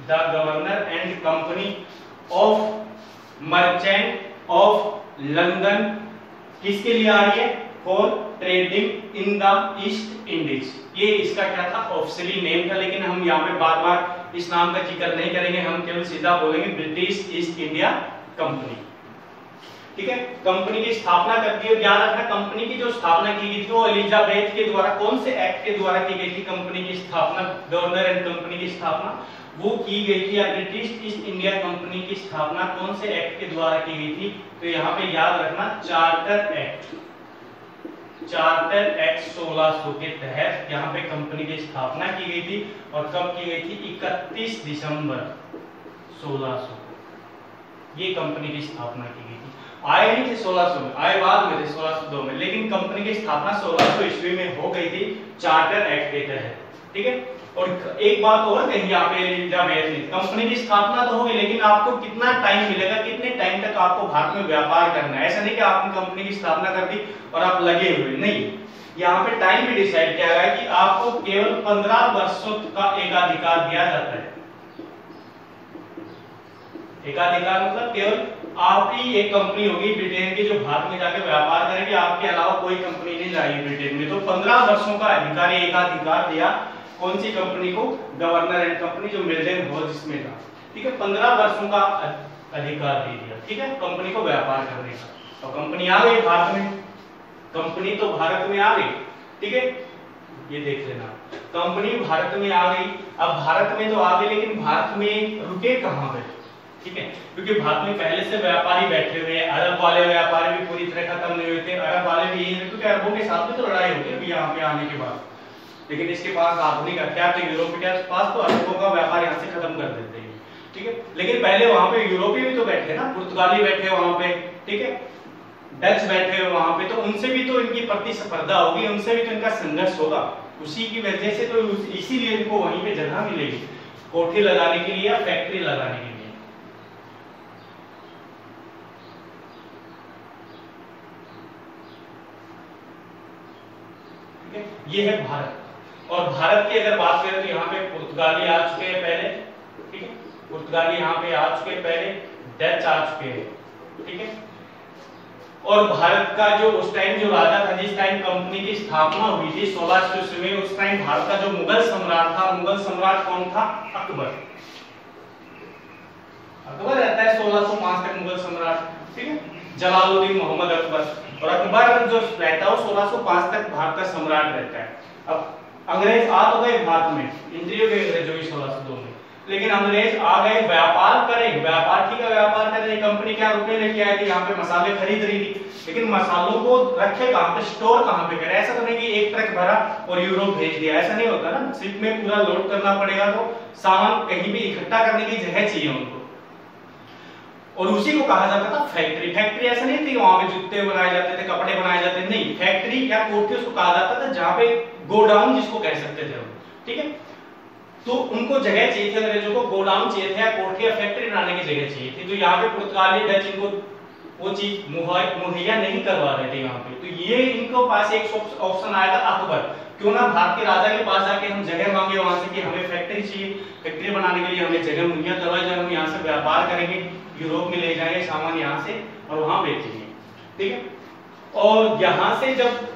the governor and company of merchant of London. किसके लिए आ रही है, for trading in the east Indies. ये इसका क्या था, ऑफिशियली नेम था, लेकिन हम यहाँ पे बार बार इस नाम का जिक्र नहीं करेंगे, हम केवल सीधा बोलेंगे ब्रिटिश ईस्ट इंडिया कंपनी। ठीक है। कंपनी की स्थापना कर दी, और याद रखना कंपनी की जो स्थापना की गई थी वो एलिजाबेथ के द्वारा, कौन से एक्ट के द्वारा की गई थी कंपनी की स्थापना, गवर्नर एंड कंपनी की स्थापना वो की गई थी, या ब्रिटिश ईस्ट इंडिया कंपनी की स्थापना कौन से एक्ट के द्वारा की गई थी, तो यहाँ पे याद रखना चार्टर एक्ट, चार्टर एक्ट 1600 के तहत यहाँ पे कंपनी की स्थापना की गई थी। और कब की गई थी, 31 दिसंबर 1600 ये कंपनी की स्थापना की गई थी। आए नहीं थे 1600 में, आए बाद में थे 1602 में, लेकिन कंपनी की स्थापना 1600 ईस्वी में हो गई थी चार्टर एक्ट के तहत। ठीक है। और एक बात और कही यहाँ पे एलिजाबेथ ने, कंपनी की स्थापना तो होगी, लेकिन आपको कितना टाइम मिलेगा, कितने टाइम तक आपको भारत में व्यापार करना है। ऐसा नहीं कि आपने कंपनी की स्थापना कर दी और आप लगे हुए, नहीं, यहाँ पे टाइम भी डिसाइड किया गया है कि आपको केवल 15 वर्षों का एकाधिकार दिया जाता है। एकाधिकार मतलब केवल आपकी एक कंपनी होगी ब्रिटेन की जो भारत में जाके व्यापार करेगी, आपके अलावा कोई कंपनी नहीं जाएगी ब्रिटेन में। तो 15 वर्षों का अधिकार, एकाधिकार दिया कौन सी कंपनी को, गवर्नर एंड कंपनी, जो मिल्डन हॉल जिसमें था। ठीक है। 15 वर्षों का अधिकार दे दिया, ठीक है, कंपनी को व्यापार करने का। तो कंपनी आ गई भारत में, कंपनी तो भारत में आ गई, ठीक है, ये देख लेना, कंपनी भारत में आ गई। अब भारत में तो आ गई, लेकिन भारत में रुके कहां पे, ठीक है, क्योंकि भारत में पहले से व्यापारी बैठे हुए हैं, अरब वाले व्यापारी भी पूरी तरह खत्म नहीं हुए थे, अरब वाले भी यही, क्योंकि अरबों के साथ भी तो लड़ाई होती है यहाँ पे आने के बाद, लेकिन इसके पास आधुनिक हथियार थे, यूरोप के पास, तो अरबों का व्यापार यहाँ से खत्म कर देते हैं, ठीक है। लेकिन पहले वहां पे यूरोपीय भी तो बैठे ना, पुर्तगाली बैठे वहां पे, ठीक है, डच बैठे हुए वहां पे, तो उनसे भी तो इनकी प्रतिस्पर्धा होगी, उनसे भी तो इनका संघर्ष होगा, उसी की वजह से तो इसीलिए इनको वहीं पे जगह मिलेगी कोठी लगाने के लिए या फैक्ट्री लगाने के लिए। ये है भारत। और भारत की अगर बात करें तो यहाँ पे पुर्तगाली आ चुके हैं पहले, ठीक है, पुर्तगाली यहाँ पे आ चुके हैं पहले, डच आ चुके हैं, ठीक है। और भारत का जो उस टाइम जो राजा था, जिस टाइम कंपनी की स्थापना हुई थी 1600 ईस्वी में, उस टाइम भारत का जो मुगल सम्राट था, मुगल सम्राट कौन था? अकबर। अकबर रहता है 1605 तक मुगल सम्राट, ठीक है, जलालुद्दीन मोहम्मद अकबर। और अकबर जो रहता है वो 1605 तक भारत का सम्राट रहता है। अब अंग्रेज आ तो गए भारत में, एंट्री हो गई अंग्रेजों की 1602 में, लेकिन अंग्रेज आ गए व्यापार करें, व्यापार ठीक है, व्यापार करें, कंपनी क्या रुपए लेके आई थी, यहाँ पे मसाले खरीद रही थी, लेकिन मसालों को रखे कहाँ पे, स्टोर कहाँ पे करे? ऐसा तो नहीं कि एक ट्रक भरा और यूरोप भेज दिया, ऐसा नहीं होता ना, शिप में पूरा लोड करना पड़ेगा, तो सामान कहीं भी इकट्ठा करने की जगह चाहिए उनको, और उसी को कहा जाता था फैक्ट्री। फैक्ट्री ऐसा नहीं थी वहां पे जूते बनाए जाते थे, कपड़े बनाए जाते थे, नहीं, फैक्ट्री या कोठी उसको कहा जाता था, जहां पे गोडाउन जिसको कह सकते थे, ठीक है। तो उनको जगह चाहिए थी, अंग्रेजों को गोडाउन चाहिए था, कोठी या फैक्ट्री बनाने की जगह चाहिए थी, तो यहाँ पे पुर्तगाली डच इनको वो चीज मुहैया नहीं करवा रहे थे यहाँ पे। तो ये इनको पास एक ऑप्शन आया था अकबर, क्यों ना भारत के राजा के पास जाके हम जगह मांगे वहां से कि हमें फैक्ट्री चाहिए, फैक्ट्री बनाने के लिए हमें जगह मुहैया करवाई जाए, हम यहाँ से व्यापार करेंगे, यूरोप में ले जाएंगे सामान यहाँ से और वहां बेचेंगे, ठीक है। और यहाँ से जब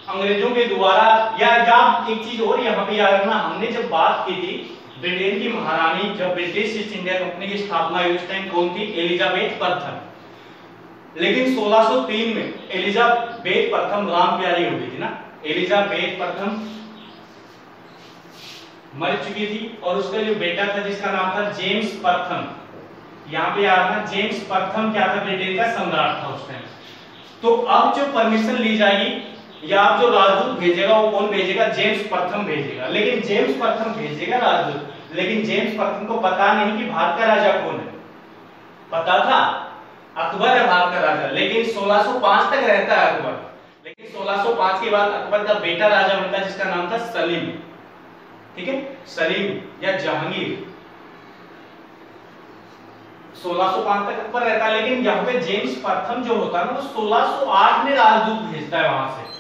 अंग्रेजों के द्वारा या एक चीज और यहाँ पे याद रखना, हमने जब बात की थी ब्रिटेन की महारानी, जब ब्रिटिश ईस्ट इंडिया कंपनी की स्थापना हुई उस टाइम कौन थी? एलिजाबेथ प्रथम। लेकिन 1603 में एलिजाबेथ प्रथम राम प्यारी हो गई थी ना, एलिजाबेथ प्रथम मर चुकी थी, और उसका जो बेटा था जिसका नाम था जेम्स प्रथम, यहाँ पे याद रखना जेम्स प्रथम क्या था? ब्रिटेन का सम्राट था उस टाइम। तो अब जो परमिशन ली जाएगी या आप जो राजदूत भेजेगा वो कौन भेजेगा? जेम्स प्रथम भेजेगा। लेकिन जेम्स प्रथम भेजेगा राजदूत, लेकिन जेम्स प्रथम को पता नहीं कि भारत का राजा कौन है। पता था अकबर है भारत का राजा, लेकिन 1605 तक रहता है अकबर, लेकिन 1605 के बाद अकबर का बेटा राजा बनता है जिसका नाम था सलीम, ठीक है, सलीम या जहांगीर। 1605 तक अकबर रहता है, लेकिन यहाँ पे जेम्स प्रथम जो होता है ना वो 1608 में राजदूत भेजता है वहां से।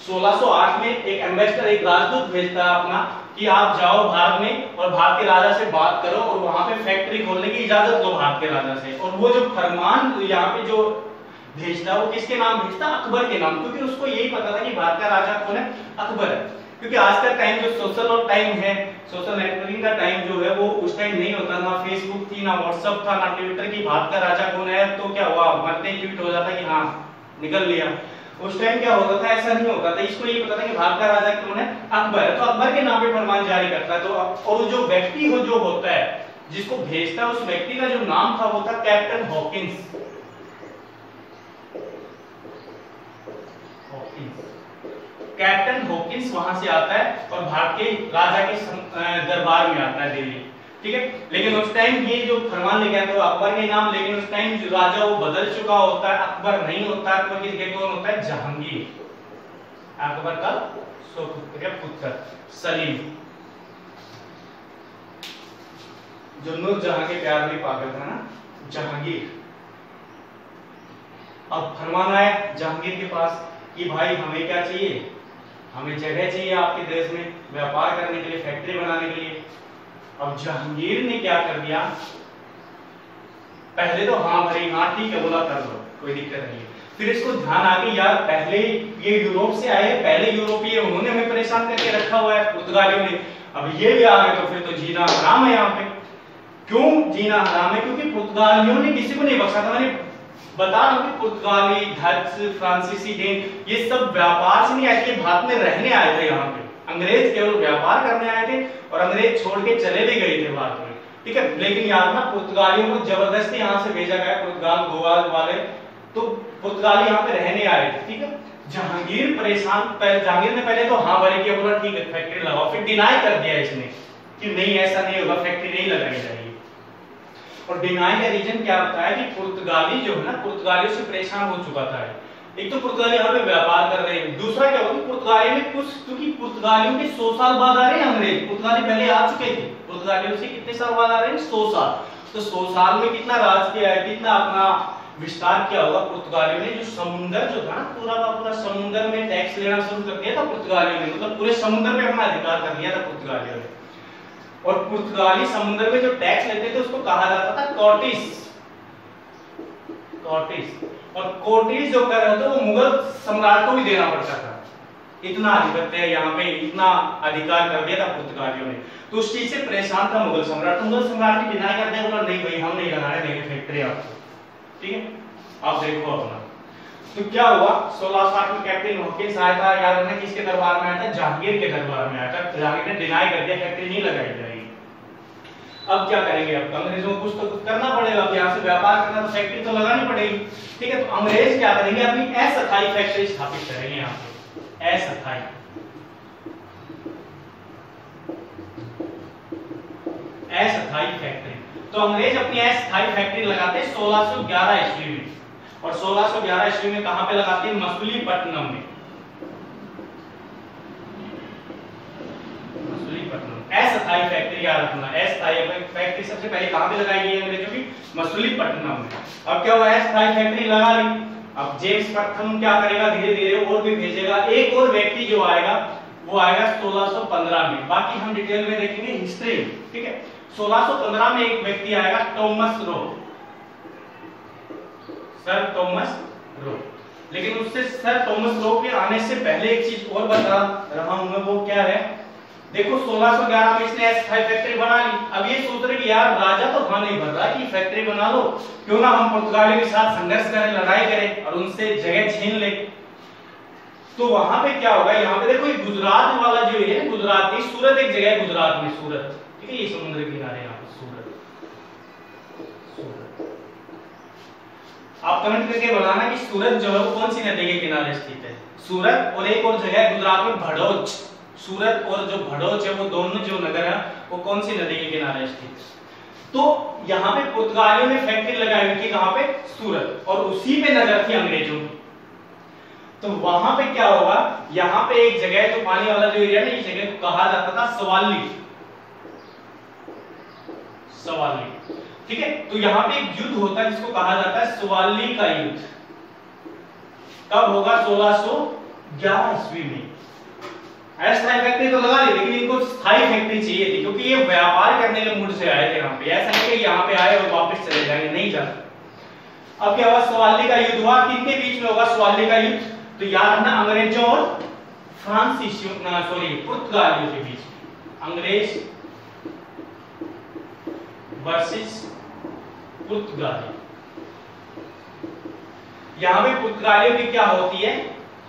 1608 में एक एम्बेसडर, एक राजदूत भेजता है अपना कि आप जाओ भारत में और भारत के राजा से बात करो और वहां पे फैक्ट्री खोलने की इजाजत लो भारत के राजा से। और वो जो फरमान यहाँ पे जो भेजता है वो किसके नाम भेजता? अकबर के नाम, क्योंकि उसको यही पता था कि भारत का राजा कौन है? अकबर है। क्योंकि आज का टाइम जो सोशल और टाइम है, सोशल नेटवर्किंग का टाइम जो है वो उस टाइम नहीं होता, ना फेसबुक थी, ना व्हाट्सएप था, ना ट्विटर की भारत का राजा कौन है, तो क्या हुआ मरते ही ट्वीट हो जाता कि हाँ निकल लिया। उस टाइम क्या होता था? ऐसा नहीं होता था, इसको ये पता था कि भारत का राजा कौन है? अकबर है, तो अकबर के नाम पे फरमान जारी करता है। तो और जो व्यक्ति हो जो होता है जिसको भेजता है, उस व्यक्ति का जो नाम था वो था कैप्टन हॉकिंस। कैप्टन हॉकिंस वहां से आता है और भारत के राजा के दरबार में आता है दिल्ली, ठीक है। लेकिन उस टाइम ये जो फरमान लेके आया तो अकबर के नाम, लेकिन उस टाइम जो राजा वो बदल चुका होता है, अकबर नहीं होता, अकबर की जगह कौन होता है? जहांगीर, अकबर का पुत्र सलीम, जो नूरजहां के प्यार में पागल था ना, जहांगीर। अब फरमान आया जहांगीर के पास कि भाई हमें क्या चाहिए? हमें जगह चाहिए आपके देश में व्यापार करने के लिए, फैक्ट्री बनाने के लिए। अब जहांगीर ने क्या कर दिया? पहले तो हाँ भाई हाँ ठीक है बोला, कर लो, कोई दिक्कत नहीं है। फिर इसको ध्यान आ गई यार पहले ये यूरोप से आए, पहले यूरोपीय उन्होंने हमें परेशान करके रखा हुआ है पुर्तगालियों ने, अब ये भी आ गए तो फिर तो जीना आराम है यहाँ पे। क्यों जीना हराम है? क्योंकि पुर्तगालियों ने किसी को नहीं बख्शा था। मैंने बता रहा हूं कि पुर्तगाली, डच, फ्रांसीसी, डेन ये सब व्यापार से नहीं आए थे, भारत में रहने आए थे। यहाँ पे अंग्रेज केवल व्यापार करने आए थे और अंग्रेज छोड़ के चले भी गए थे भारत में, ठीक है। लेकिन यार ना पुर्तगालियों को जबरदस्ती यहाँ से भेजा गया, पुर्तगाल गोवा वाले, तो पुर्तगाली यहाँ पे रहने आए थे, ठीक है। जहांगीर परेशान, जहांगीर ने पहले तो हाँ भरे किया, बोला ठीक है फैक्ट्री लगाओ, फिर डिनाई कर दिया इसने कि नहीं ऐसा नहीं होगा, फैक्ट्री नहीं लगाई जाएगी। और डिनाई का रीजन क्या बताया कि पुर्तगाली जो है ना, पुर्तगालियों से परेशान हो चुका था। एक तो पुर्तगाली यहाँ पे व्यापार कर रहे हैं, दूसरा क्या होगा पुर्तगाली में कुछ, क्योंकि पुर्तगालियों के 100 साल बाद आ रहे हैं अंग्रेज, पुर्तगाली पहले आ चुके थे, पुर्तगालियों से कितने साल बाद आ रहे हैं? 100 साल। तो 100 साल में कितना राज किया है, कितना अपना विस्तार किया होगा पुर्तगालियों ने। जो समुद्र जो था ना, पूरा का पूरा समुद्र में टैक्स लेना शुरू कर दिया था पुर्तगालियों ने, मतलब पूरे समुद्र में अपना अधिकार कर लिया था पुर्तगालियों ने। और पुर्तगाली समुद्र में जो टैक्स लेते थे उसको कहा जाता था कॉर्टिस, कॉर्टिस। और कोर्टिस जो कर रहे थे वो मुगल सम्राट को भी देना पड़ता था। इतना आधिपत्य यहाँ पे, इतना अधिकार कर दिया था पुर्तगालियों ने। तो उस चीज से परेशान था मुगल सम्राट। मुगल सम्राट ने डिनाई कर दिया, बोला नहीं भाई हम नहीं लगाने देंगे फैक्ट्री आपको, ठीक है, आप देखो अपना। तो क्या हुआ, 1660 में कैप्टन हॉकिंस आया था, याद रखना किसके दरबार में आया था? जहांगीर के दरबार में आया था। जहांगीर ने डिनाई कर दिया, फैक्ट्री नहीं लगाई जाएगी। अब क्या करेंगे? अब अंग्रेजों को कुछ तो करना पड़ेगा, अब यहाँ से व्यापार करना तो फैक्ट्री तो लगानी पड़ेगी, ठीक है। तो अंग्रेज क्या करेंगे? अपनी अस्थायी फैक्ट्री स्थापित करेंगे यहाँ पे, अस्थायी, अस्थायी फैक्ट्री। तो अंग्रेज अपनी अस्थायी फैक्ट्री लगाते 1611 ईस्वी में। और 1611 ईस्वी में कहां पे लगाते हैं? मसूलीपट्टनम में, मसूलीपट्टनम। अस्थायी फैक्ट्री याद रखना, अस्थायी फैक्ट्री सबसे पहले कहां पे लगाई गई है अंग्रेजों की? मसूलीपट्टनम में। अब क्या हुआ, अस्थायी फैक्ट्री लगा ली। अब जेम्स प्रथम क्या करेगा? धीरे धीरे और भी भेजेगा। एक और व्यक्ति जो आएगा वो आएगा 1615 में, बाकी हम डिटेल में देखेंगे हिस्ट्री, ठीक है। 1615 में एक व्यक्ति आएगा, Thomas Roe, sir Thomas Roe. लेकिन उससे सर थॉमस रो के आने से पहले एक चीज और बता रहा हूं मैं, वो क्या है? देखो 1611 में इसने अस्थायी फैक्ट्री बना ली। अब ये सोच रहे कि यार राजा तो हाँ नहीं भर रहा कि फैक्ट्री बना लो, क्यों ना हम पुर्तगालियों के साथ संघर्ष करें, लड़ाई करें और उनसे जगह छीन ले। तो वहां पे क्या होगा? यहाँ पे देखो ये गुजरात वाला जो है, गुजरात की सूरत एक जगह है, गुजरात में सूरत, ठीक है, ये समुद्र के किनारे यहाँ पे सूरत। सूरत आप कमेंट करके बताना कि सूरत जो है वो कौन सी नदी के किनारे स्थित है? सूरत। और एक और जगह है गुजरात में भड़ोच, सूरत और जो भड़ोच है वो दोनों जो नगर है वो कौन सी नदी के किनारे स्थित है? तो यहाँ पे पुर्तगालियों ने फैक्ट्री लगाई हुई थी, कहां पे? सूरत। और उसी पे नजर थी अंग्रेजों की। तो वहां पे क्या होगा? यहाँ पे एक जगह जो पानी वाला जो एरिया है, इस जगह को कहा जाता था सवाली, सवाली, ठीक है। तो यहाँ पे एक युद्ध होता है जिसको कहा जाता है सवाली का युद्ध। कब होगा? 1611 ईस्वी में। अस्थायी फैक्ट्री तो लगा ली, लेकिन इनको स्थायी फैक्ट्री चाहिए थी, क्योंकि ये व्यापार करने के मूड से आए थे यहाँ पे। ऐसा नहीं कि यहाँ पे आए और वापस चले जाएंगे, नहीं जाते। अब क्या हुआ? सवाली का युद्ध हुआ। किनके बीच में होगा सवाली का युद्ध? तो याद रखना, अंग्रेजों और फ्रांसीसियों, सॉरी पुर्तगालियों के बीच। अंग्रेज वर्सेस पुर्तगाली। यहां पे पुर्तगालियों की क्या होती है?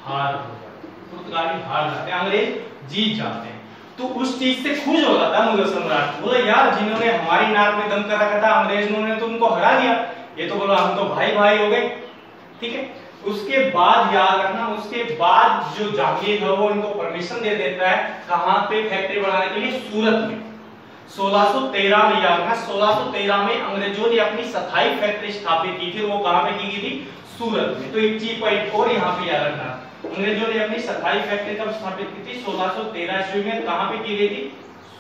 हार हो जाती है, पुर्तगाली हार जाते हैं, अंग्रेज जीत जाते हैं। तो उस चीज से खुश हो जाता मुगल सम्राट, बोला यार जिन्होंने हमारी नाक में दम कर रखा था अंग्रेजों ने तो उनको हरा दिया, ये तो बोला हम तो भाई भाई हो गए, ठीक है। उसके बाद याद रखना, उसके बाद जो जहांगीर है वो इनको परमिशन दे देता है कहां पे? फैक्ट्री बनाने के लिए सूरत में। 1613 में याद रखना, 1613 में अंग्रेजों ने अपनी स्थायी फैक्ट्री स्थापित की थी। वो कहां पे की गई थी? सूरत में। तो एक चीज पॉइंट और यहाँ पे याद रखना, अंग्रेजों ने अपनी स्थायी फैक्ट्री कब स्थापित की थी? 1613 ईस्वी में। कहां पे की गई थी?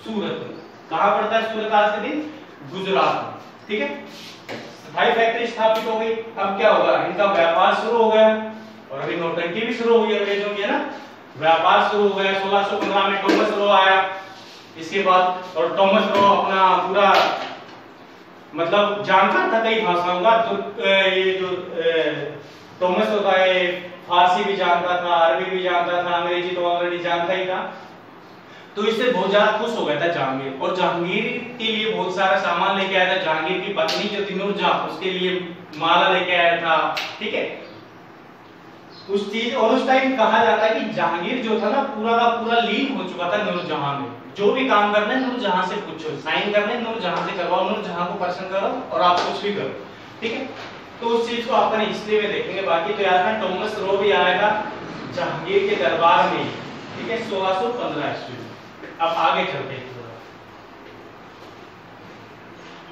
सूरत में। कहां पड़ता है सूरत आज के दिन? गुजरात में, ठीक है। स्थायी फैक्ट्री स्थापित हो गई। अब क्या होगा? इनका व्यापार शुरू हो गया और अभी नौटंकी भी शुरू हो गई अंग्रेजों की, है ना। व्यापार शुरू हो गया। 1615 में थॉमस रो आया इसके बाद, और थॉमस रो अपना पूरा मतलब जानता था कई भाषाओं का। तो ये जो थॉमस होता है फारसी भी जानता था, अरबी भी जानता था, अंग्रेजी तो ऑलरेडी जानता ही था। तो इससे बहुत ज्यादा खुश हो गया था जहांगीर, और जहांगीर के लिए बहुत सारा सामान लेके आया था। जहांगीर की पत्नी जो थी नूरजहां, उसके लिए माला लेके आया था, ठीक है, उस चीज। और उस टाइम कहा जाता है कि जहांगीर जो था ना पूरा का पूरा लीन हो चुका था नूरजहां में। जो भी काम करना है नूरजहां से पूछो, साइन करने नूरजहां से करवाओ, नूरजहां को प्रसन्न करो और आप कुछ भी करो, ठीक है। तो उस चीज को अपन हिस्ट्री में देखेंगे। बाकी तो यार ना थॉमस रो भी आया था जहांगीर के दरबार में, ठीक है, 1615 ईस्वी में। अब आगे चलते हैं।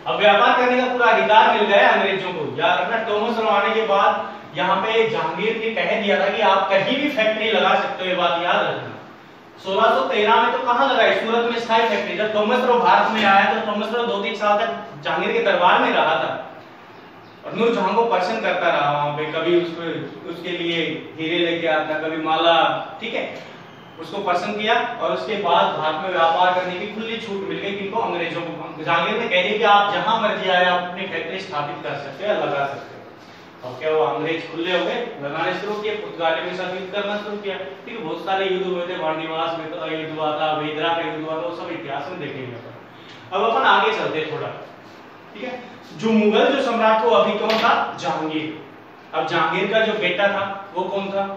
अब व्यापार करने का पूरा अधिकार मिल गया अंग्रेजों को। याद रखना थॉमस रो आने के बाद यहाँ पे जहांगीर ने कह दिया था कि आप कहीं भी फैक्ट्री लगा सकते हो, ये बात याद रखना। 1613 में तो कहां लगाई, सूरत में स्थायी फैक्ट्री। जब थॉमस रो भारत में आया तो थॉमस रो 2-3 साल तक जहांगीर के दरबार में रहा था और नूरजहां को प्रसन्न करता रहा वहां पे। कभी उसके लिए हीरे लेके आता, कभी माला, ठीक है, उसको प्रसन्न किया। और उसके बाद भारत में व्यापार करने की खुली छूट मिल गई किनको, अंग्रेजों को। जहांगीर ने कह दिया कि आप जहां मर्जी आए आप अपनी फैक्ट्री स्थापित कर सकते हैं, लगा सकते हैं। और क्या वो अंग्रेज खुले हो गए, लगाने शुरू किए, पुर्तगालियों के साथ युद्ध करना शुरू किया, ठीक है। बहुत सारे युद्ध हुए थे, वाणिवास में तो युद्ध हुआ था, वेदरा का युद्ध हुआ था, वो सब इतिहास में देखेंगे अपन। अब अपन आगे चलते हैं थोड़ा, ठीक है। जो मुगल जो सम्राट को अभी कौन था, जहांगीर। अब जहांगीर का जो बेटा था वो कौन था,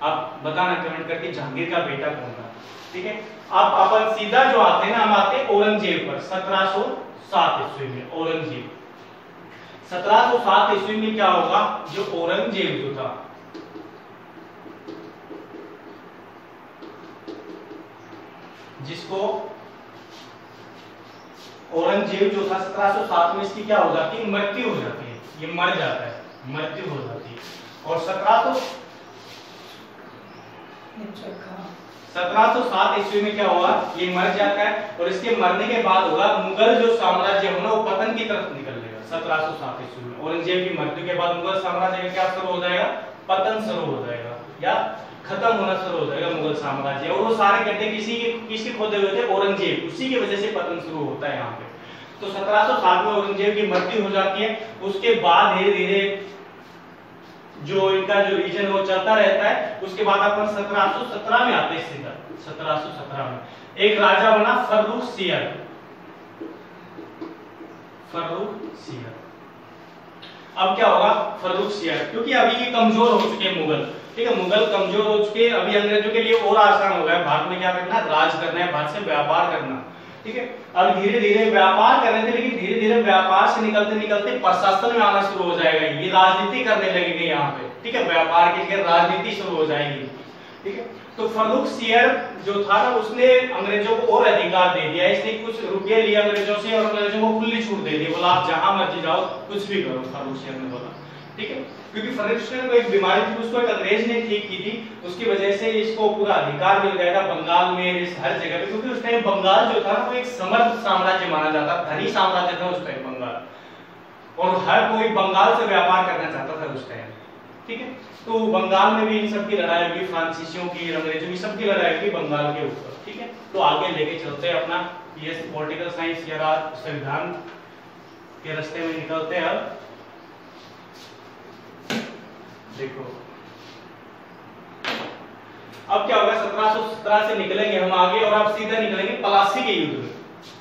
आप बताना कमेंट करके जहांगीर का बेटा कौन था, ठीक है। अब अपन सीधा जो आते हैं ना, हम आते हैं औरंगजेब पर। 1707 ईस्वी में औरंगजेब। 1707 ईस्वी में क्या होगा, जो औरंगजेब जो था, जिसको औरंगजेब जो था 1707 में इसकी क्या हो जाती है, मृत्यु हो जाती है, ये मर जाता है, मृत्यु हो जाती है। और 1707 ईस्वी में क्या होगा, ये मर जाता है। और इसके मरने के बाद होगा मुगल जो साम्राज्य होना वो पतन की तरफ निकल जाएगा। 1707 ईस्वी में औरंगजेब की मृत्यु के बाद मुगल साम्राज्य का क्या शुरू हो जाएगा, पतन शुरू हो जाएगा या खत्म होना शुरू हो जाएगा मुगल साम्राज्य। और वो सारे गड्ढे किसी खोदे हुए थे, औरंगजेब, उसी की वजह से पतन शुरू होता है यहाँ पे। तो 1707 में औरंगजेब की मृत्यु हो जाती है। उसके बाद धीरे धीरे जो इनका जो रीजन वो चलता रहता है। उसके बाद अपन 1717 में आते हैं सीधा। 1717 में एक राजा बना फर्रुख सियर। फर्रुख सियर। अब क्या होगा, फर्रुख सियर, क्योंकि अभी ये कमजोर हो चुके हैं मुगल, ठीक है, मुगल कमजोर हो चुके हैं। अभी अंग्रेजों के लिए और आसान हो गया भारत में क्या करना, राज करना है, भारत से व्यापार करना, ठीक है। अब धीरे धीरे व्यापार कर रहे थे, लेकिन धीरे धीरे व्यापार से निकलते निकलते प्रशासन में आना शुरू हो जाएगा। ये राजनीति करने लगेंगे यहाँ पे, ठीक है, व्यापार की जगह राजनीति शुरू हो जाएगी, ठीक है। तो फर्रुख सियर जो था ना, उसने अंग्रेजों को और अधिकार दे दिया। इसने कुछ रुपये लिए अंग्रेजों से और अंग्रेजों को खुली छूट दे दी। बोला आप जहां मर्जी जाओ, कुछ भी करो, फर्रुख सियर ने बोला, ठीक है। क्योंकि फर्रुख सियर को एक बीमारी थी, उसको एक अंग्रेज ने ठीक की थी, उसकी वजह से इसको पूरा अधिकार मिल गया था बंगाल में, इस हर जगह पे। क्योंकि उस टाइम बंगाल जो था वो एक समर्थ साम्राज्य माना जाता, धनी साम्राज्य था उस टाइम बंगाल, और हर कोई बंगाल से व्यापार करना चाहता था उस टाइम, ठीक है। तो बंगाल में भी इन सब की लड़ाई हुई, फ्रांसीसियों की, अंग्रेजों की, सबकी लड़ाई हुई बंगाल के ऊपर, ठीक है। तो आगे लेके चलते हैं अपना पीएस पॉलिटिकल साइंस या संविधान के रास्ते में निकलते हैं। देखो अब क्या होगा, 1717 से निकलेंगे हम आगे और अब सीधा निकलेंगे पलासी के युद्ध में।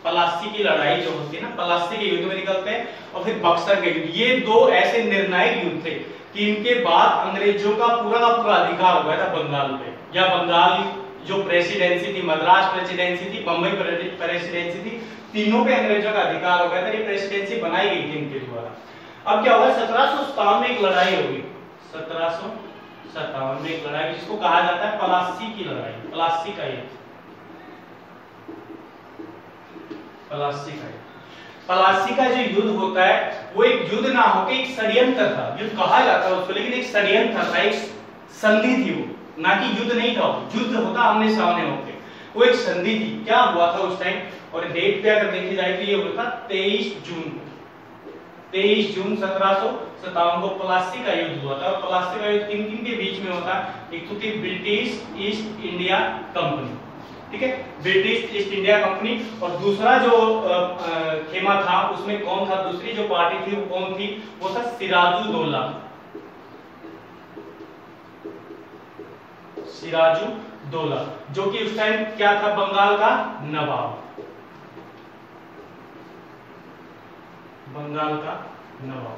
पलासी की लड़ाई जो होती है ना, पलासी के युद्ध में निकलते हैं। और फिर बक्सर के युद्ध। ये दो ऐसे निर्णायक युद्ध थे कि इनके बाद अंग्रेजों का पूरा अधिकार हो गया था बंगाल पे, या बंगाल जो प्रेसिडेंसी थी, मद्रास प्रेसिडेंसी थी, बंबई प्रेसिडेंसी थी, तीनों पे अंग्रेजों का अधिकार हो गया था। ये प्रेसिडेंसी बनाई गई थी इनके द्वारा। अब क्या होगा, 1757 में एक लड़ाई होगी। 1757 में एक लड़ाई जिसको कहा जाता है पलासी की लड़ाई, पलासी का युद्ध, पलासी का युद्ध। पलासी का जो युद्ध होता है वो एक युद्ध ना होकर एक षड्यंत्र था। युद्ध कहा जाता है उसको, लेकिन एक षड्यंत्र था, एक संधि थी वो, ना कि युद्ध नहीं था। युद्ध होता आमने सामने होके, वो एक संधि थी। क्या हुआ था उस टाइम, और डेट पे अगर देखी जाए तो ये हुआ था 23 जून को। 23 जून 1757 को पलासी का युद्ध हुआ था। और पलासी का युद्ध किन किन के बीच में होता है, एक तो थी ब्रिटिश ईस्ट इंडिया कंपनी, ठीक है, ब्रिटिश ईस्ट इंडिया कंपनी। और दूसरा जो खेमा था उसमें कौन था, दूसरी जो पार्टी थी वो कौन थी, वो था सिराजुद्दौला। सिराजुद्दौला दौला, जो कि उस टाइम क्या था, बंगाल का नवाब, बंगाल का नवाब।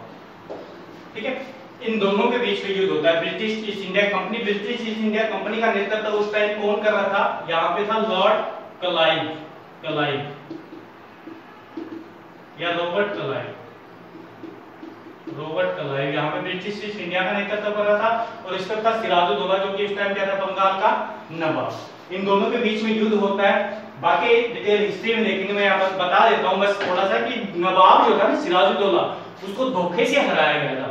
ठीक है, इन दोनों के बीच में युद्ध होता है। British east India company, British east India company का नेतृत्व उस टाइम कौन कर रहा था, यहाँ पे था लॉर्ड क्लाइव, क्लाइव या रॉबर्ट क्लाइव, रॉबर्ट क्लाइव यहाँ पे ब्रिटिश ईस्ट इंडिया का नेतृत्व कर रहा था, और इसका था सिराजुद्दौला, जो कि उस टाइम क्या था, बंगाल का नवाब। इन दोनों के बीच में युद्ध होता है। बाकी डिटेल हिस्ट्री में देखेंगे, मैं यहाँ पर बता देता हूँ बस थोड़ा सा कि नवाब जो था ना सिराजुद्दौला, उसको धोखे से हराया गया था,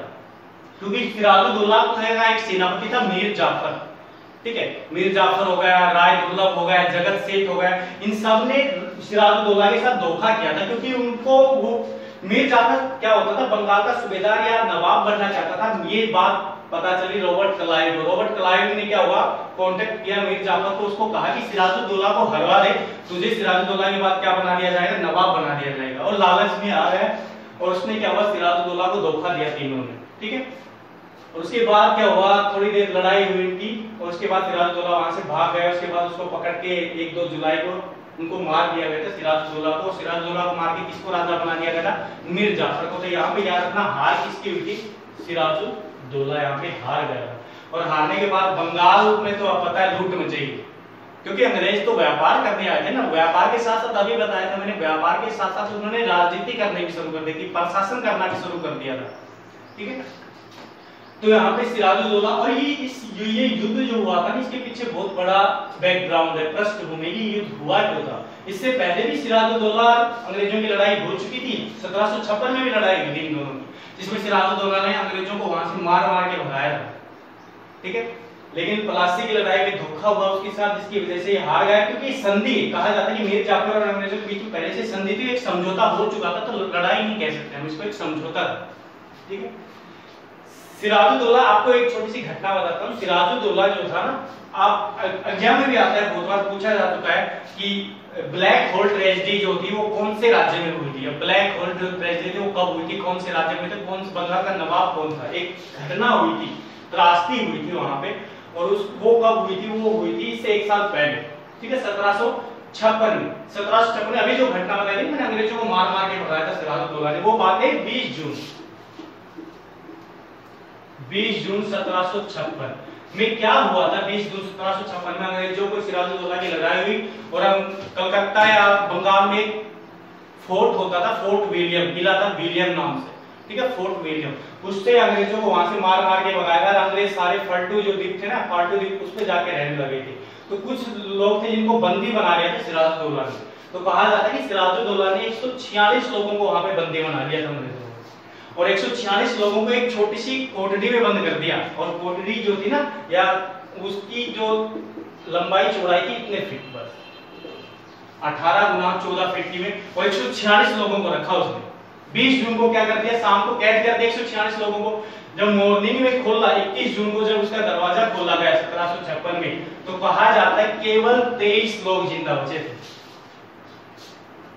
क्योंकि सिराजुद्दौला का एक सेनापति था मीर जाफर। ठीक है, मीर जाफर हो गया, राय दुर्लभ हो गया, जगत सेठ हो गया, इन सब ने सिराजुद्दौला के साथ धोखा किया था, क्योंकि उनको वो मीर जाफर क्या होता था, बंगाल का सूबेदार या नवाब बनना चाहता था। ये बात पता चली रॉबर्ट क्लाइव, रॉबर्ट क्लाइव ने क्या हुआ, कांटेक्ट किया मीर जाफर को, उसको कहा कि सिराजुद्दौला को हरवा दे, तुझे सिराजुद्दौला के बाद क्या बना दिया जाएगा, नवाब बना दिया जाएगा। और लालच में आ गया, और उसने क्या हुआ, सिराजुद्दौला को धोखा दिया तीनों ने। ठीक है, और उसके बाद क्या हुआ, थोड़ी देर लड़ाई हुई इनकी, और उसके बाद सिराजुद्दौला वहां से भाग गया। उसके बाद उसको पकड़ के 1-2 जुलाई को उनको मार दिया गया था, सिराजुद्दौला को। सिराजुद्दौला को मार के किसको राजा बना दिया गया था, मीर जाफर को। तो यहाँ पे याद रखना, हार किसकी हुई थी, सिराजुद्दौला यहाँ पे हार गया। और हारने के बाद बंगाल में तो अब पता है लूट मची, क्योंकि अंग्रेज तो व्यापार करने आए थे ना, व्यापार के साथ साथ अभी बताया था मैंने, व्यापार के साथ साथ उन्होंने राजनीति करने भी शुरू कर दी थी, प्रशासन करना भी शुरू कर दिया था। ठीक है, तो यहाँ पे सिराजुद्दौला, और ये युद्ध जो हुआ था, इसके पीछे बहुत बड़ा बैकग्राउंड है, पृष्ठभूमि। ये युद्ध हुआ क्यों था, इससे पहले भी सिराजुद्दौला अंग्रेजों की लड़ाई हो चुकी थी, 1756 में भी लड़ाई हुई थी इन दोनों की, जिसमें सिराजुद्दौला ने अंग्रेजों को वहां से मार मार के भगाया था। ठीक है, लेकिन प्लासी की लड़ाई में धोखा हुआ उसके साथ, जिसकी वजह से हार गया। क्योंकि संधि कहा जाता है कि मीर जाफर और अंग्रेजों के बीच में पहले से संधि थी, एक समझौता हो चुका था, तो लड़ाई नहीं कह सकते हम इसको, एक समझौता था। ठीक है, सिराजुद्दौला, आपको एक छोटी सी घटना बताता हूँ। सिराजुद्दौला जो था ना, आप एग्जाम में भी आता है, बहुत बार पूछा जा चुका है कि ब्लैक होल ट्रेजेडी जो थी वो कौन से राज्य में हुई थी। ब्लैक होल ट्रेजेडी थी वो कब हुई थी, कौन से राज्य में थी, कौन से बंगाल का नवाब कौन था। एक घटना हुई थी, त्रासदी हुई थी वहां पे, और वो कब हुई थी, वो हुई थी इससे 1 साल पहले। ठीक है, 1756 में, 1756 में अभी जो घटना बताई थी मैंने, अंग्रेजों को मार मार के भगाया था सिराजुद्दौला ने, वो बात है 20 जून 1756 में। क्या हुआ था 20 जून 1756 में, अंग्रेजों को सिराजुद्दौला की लड़ाई हुई, और हम कलकत्ता या बंगाल में फोर्ट होता था, फोर्ट विलियम, किला था विलियम नाम से। ठीक है, फोर्ट विलियम, उससे अंग्रेजों को वहां से मार मार के भगाया था। अंग्रेज सारे फालतू जो द्वीप थे ना, फालतू द्वीप, उस पे जाके रहने लगे थे। तो कुछ लोग थे जिनको बंदी बना लिया था सिराजुद्दौला ने। तो कहा जाता है कि सिराजुद्दौला ने 146 लोगों को वहां पे बंदी बना लिया था अंग्रेजों, और 146 लोगों को एक छोटी सी कोठरी में बंद कर दिया। और कोठरी जो थी ना, या उसकी जो लंबाई चौड़ाई थी इतने फीट, बस 18 × 14 फीट की में, और 146 लोगों को रखा उसने। 20 जून को क्या कर दिया, शाम को कैद कर दिया 146 लोगों को। जब मॉर्निंग में खोला, 21 जून को जब उसका दरवाजा खोला गया 1756 में, तो कहा जाता है केवल 23 लोग जिंदा बचे थे,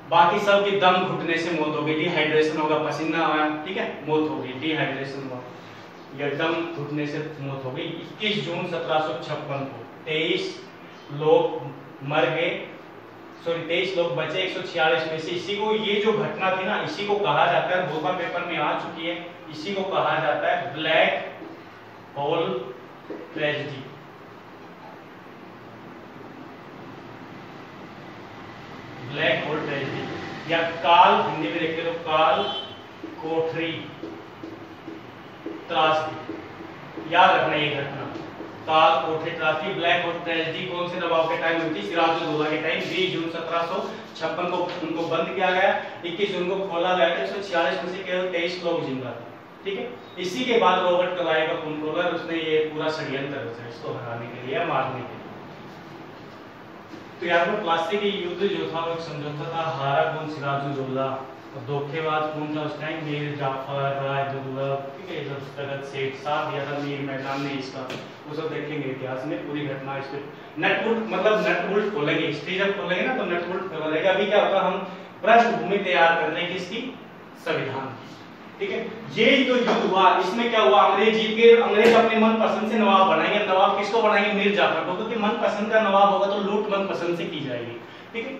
बाकी सब की दम घुटने से मौत हो गई, डिहाइड्रेशन होगा, पसीना आया, ठीक है, मौत हो गई, डिहाइड्रेशन हुआ, या दम घुटने से मौत हो गई। 21 जून 1756 को 23 लोग मर गए, सॉरी 23 लोग बचे 146 में से। इसी को, ये जो घटना थी ना, इसी को कहा जाता है, भोपाल पेपर में आ चुकी है, इसी को कहा जाता है black hole tragedy. Black hole tragedy, या काल, हिंदी में देखते तो काल कोठरी त्रासदी। याद रखना ये घटना, काल कोठरी त्रासदी, ब्लैक होल ट्रेजेडी कौन से नवाब के टाइम हुई थी, सिराजुद्दौला के टाइम। 20 जून 1756 को उनको बंद किया गया, 21 जून को खोला गया। 146 में से केवल 23 लोग जिंदा थे। ठीक है, इसी के बाद रॉबर्ट क्लाइव का कंट्रोलर, उसने ये पूरा षड्यंत्र रचा इसको हराने के लिए, मारने के लिए। तो यार वो प्लास्टिक युद्ध जो था वो एक समझौता था, हारा कौन, सिराजुद्दौला, और धोखेबाज कौन था उस टाइम, मीर जाफर, राय दुर्लभ, ठीक है, जगत सेठ, साथ दिया था मीर मैदान ने इसका, वो सब देखेंगे इतिहास में पूरी घटना। इस पे नटबुल्ट, मतलब नटबुल्ट खोलेंगे, हिस्ट्री जब खोलेंगे ना तो नटबुल्ट खोलेंगे। अभी क्या होगा, हम पृष्ठभूमि तैयार कर रहे हैं किसकी, संविधान की। ठीक है। ये जो युद्ध हुआ इसमें क्या हुआ, अंग्रेज जीत गए। अंग्रेज अपने मन पसंद से नवाब बनाएंगे। नवाब किसको बनाएंगे, मीर जाफर को, क्योंकि मन पसंद का नवाब होगा तो लूट मन पसंद से की जाएगी। ठीक है,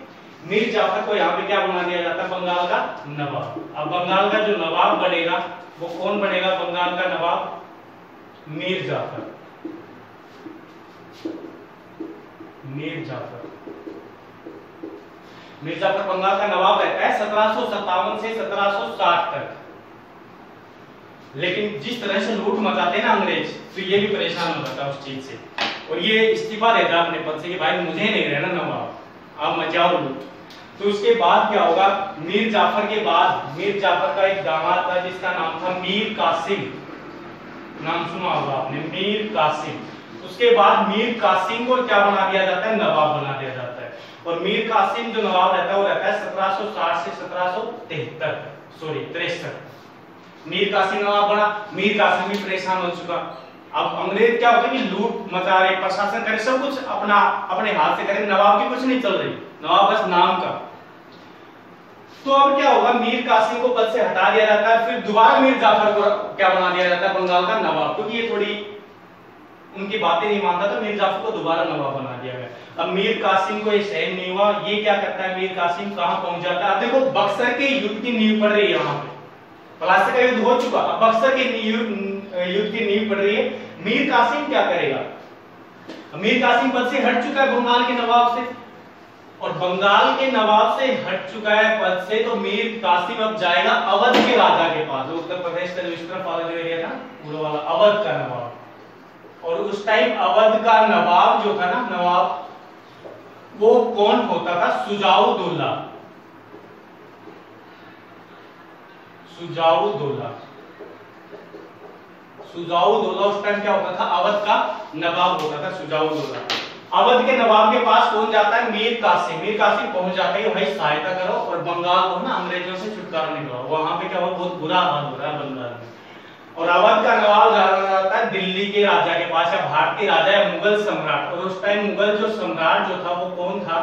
मीर जाफर को यहाँ पे क्या बना दिया जाता है, बंगाल का नवाब। अब बंगाल का जो नवाब बनेगा वो कौन बनेगा, बंगाल का नवाब मीर जाफर। मीर जाफर बंगाल का नवाब रहता है 1757 से 1760 तक। लेकिन जिस तरह से लूट मचाते हैं ना अंग्रेज, तो ये भी परेशान हो जाता है उस चीज से, और ये इस्तीफा देता है अपने पद से कि भाई मुझे नहीं रहना नवाब, आप मचाओ लूट। तो उसके बाद क्या होगा, मीर जाफर के बाद मीर जाफर का एक दामाद था जिसका नाम था मीर कासिम। नाम सुना होगा आपने, मीर कासिम। उसके बाद मीर कासिम को क्या बना दिया जाता है, नवाब बना दिया जाता है। और मीर कासिम जो नवाब रहता है वो रहता है 1760 से 1763। मीर कासिम नवाब बना। मीर कासिम भी परेशान हो चुका। अब अंग्रेज क्या होता है कि लूट मचा रहे, प्रशासन करे, सब कुछ अपने हाथ से करे, नवाब की कुछ नहीं चल रही, नवाब बस नाम का। तो अब क्या होगा, मीर कासिम को पद से हटा दिया जाता है। फिर दोबारा मीर जाफर को क्या बना दिया जाता है, बंगाल का नवाब, क्योंकि ये थोड़ी उनकी बातें नहीं मानता, तो मीर जाफर को दोबारा नवाब बना दिया गया। अब मीर कासिम को ये सहन नहीं हुआ, ये क्या करता है, मीर कासिम कहां पहुंच जाता है। अब देखो बक्सर के युद्ध की नींव पड़ रही है, यहाँ पे पलासी का युद्ध हो चुका, अब बक्सर के युद्ध की नींव पड़ रही है। मीर कासिम क्या करेगा, मीर कासिम पद से हट चुका है बंगाल के नवाब से, और बंगाल के नवाब से हट चुका है पद से, तो मीर कासिम अब जाएगा अवध के राजा के पास। उत्तर प्रदेश का जो इस तरफ वाला जो एरिया था पूरा वाला अवध का नवाब। और उस टाइम अवध का नवाब जो था ना, नवाब वो कौन होता था, सुजाउद्दौला। सुजाउद्दौला उस टाइम क्या होता था, अवध का नवाब होता था सुजाउद्दौला। अवध के नवाब के पास कौन जाता है, मीर कासिम। मीर कासिम पहुंच जाता है, भाई सहायता करो और बंगाल को ना अंग्रेजों से छुटकारा निकलाओ। वहां पे क्या हुआ, बहुत बुरा हाल हो रहा है बंगाल में। और अवध का नवाब जाता है दिल्ली के राजा के पास, या भारतीय राजा या मुगल सम्राट। और उस टाइम मुगल जो सम्राट जो था वो कौन था,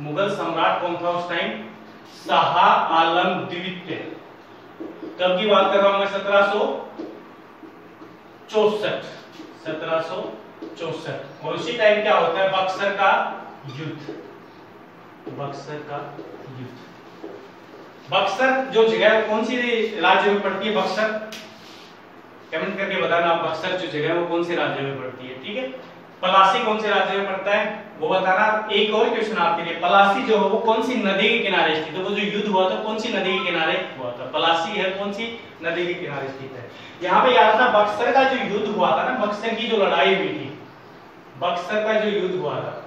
मुगल सम्राट कौन था उस टाइम, शाह आलम द्वितीय। कब की बात कर रहा हूं मैं, 1764। और उसी टाइम क्या होता है, बक्सर का युद्ध। बक्सर जो जगह कौन सी राज्य में पड़ती है, बक्सर कमेंट करके बताना आप, बक्सर जो जगह है वो कौन से राज्य में पड़ती है। ठीक है, पलासी कौन से राज्य में पड़ता है वो बताना। एक और क्वेश्चन आपके लिए, पलासी जो है वो कौन सी नदी के किनारे स्थित है, वो जो युद्ध हुआ था कौन सी नदी के किनारे हुआ था, पलासी है कौन सी नदी के किनारे स्थित है। यहाँ पे याद था बक्सर का जो युद्ध हुआ था ना, बक्सर की जो लड़ाई हुई थी, बक्सर का जो युद्ध हुआ था,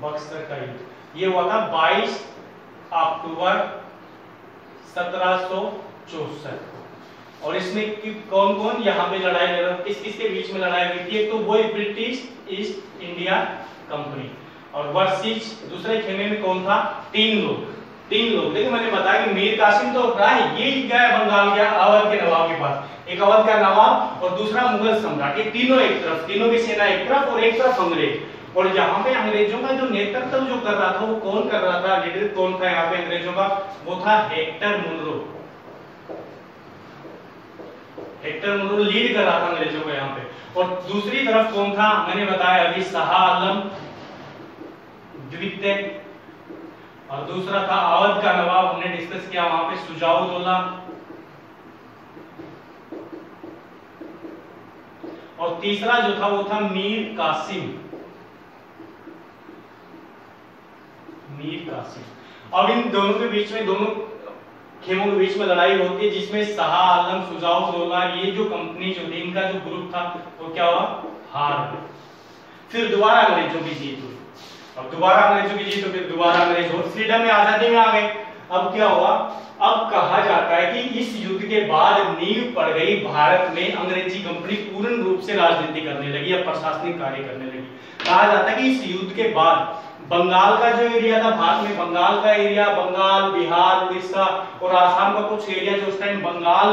बक्सर का युद्ध ये हुआ था 22 अक्टूबर 1764। और इसमें कौन कौन यहाँ पे लड़ाई लड़ रहा, किस किस के बीच में लड़ाई हुई थी, एक तो वो ब्रिटिश ईस्ट इंडिया कंपनी, और वर्सेस दूसरे खेमे में कौन था, तीन लोग। देखो मैंने बताया कि मीर कासिम तो प्राय ये गया बंगाल गया अवध के नवाब के पास, एक अवध का नवाब और दूसरा मुगल सम्राट, ये तीनों एक तरफ, तीनों की सेना एक तरफ और एक तरफ अंग्रेज। और यहाँ पे अंग्रेजों का जो नेतृत्व जो कर रहा था वो कौन कर रहा था, लीडर कौन था यहाँ पे अंग्रेजों का, वो था Hector Munro. Hector Munro lead कर रहा था अंग्रेजों को यहाँ पे। और दूसरी तरफ कौन था, मैंने बताया अभी, शाह आलम द्वितीय, और दूसरा था अवध का नवाब, हमने डिस्कस किया वहां पे सुजाउद्दौला, और तीसरा जो था वो था मीर कासिम। अब इन दोनों के बीच में, दोनों खेमों के बीच में लड़ाई होती है, जिसमें शाह आलम सुजाउद्दौला ये जो कंपनी जो थी, इनका जो ग्रुप था वो क्या हुआ, हार गया। फिर दोबारा अंग्रेजों की जीत हुई, अब दोबारा अंग्रेजों की जीत हो, फिर दोबारा अंग्रेज और फ्रीडम में, आजादी में आ गए। अब क्या हुआ, अब कहा जाता है कि इस युद्ध के बाद नींव पड़ गई भारत में, अंग्रेजी कंपनी पूर्ण रूप से राजनीति करने लगी या प्रशासनिक कार्य करने लगी। कहा जाता है कि इस युद्ध के बाद बंगाल का जो एरिया था, भारत में बंगाल का एरिया, बंगाल, बिहार, उड़ीसा और आसाम का कुछ एरिया जो उस टाइम बंगाल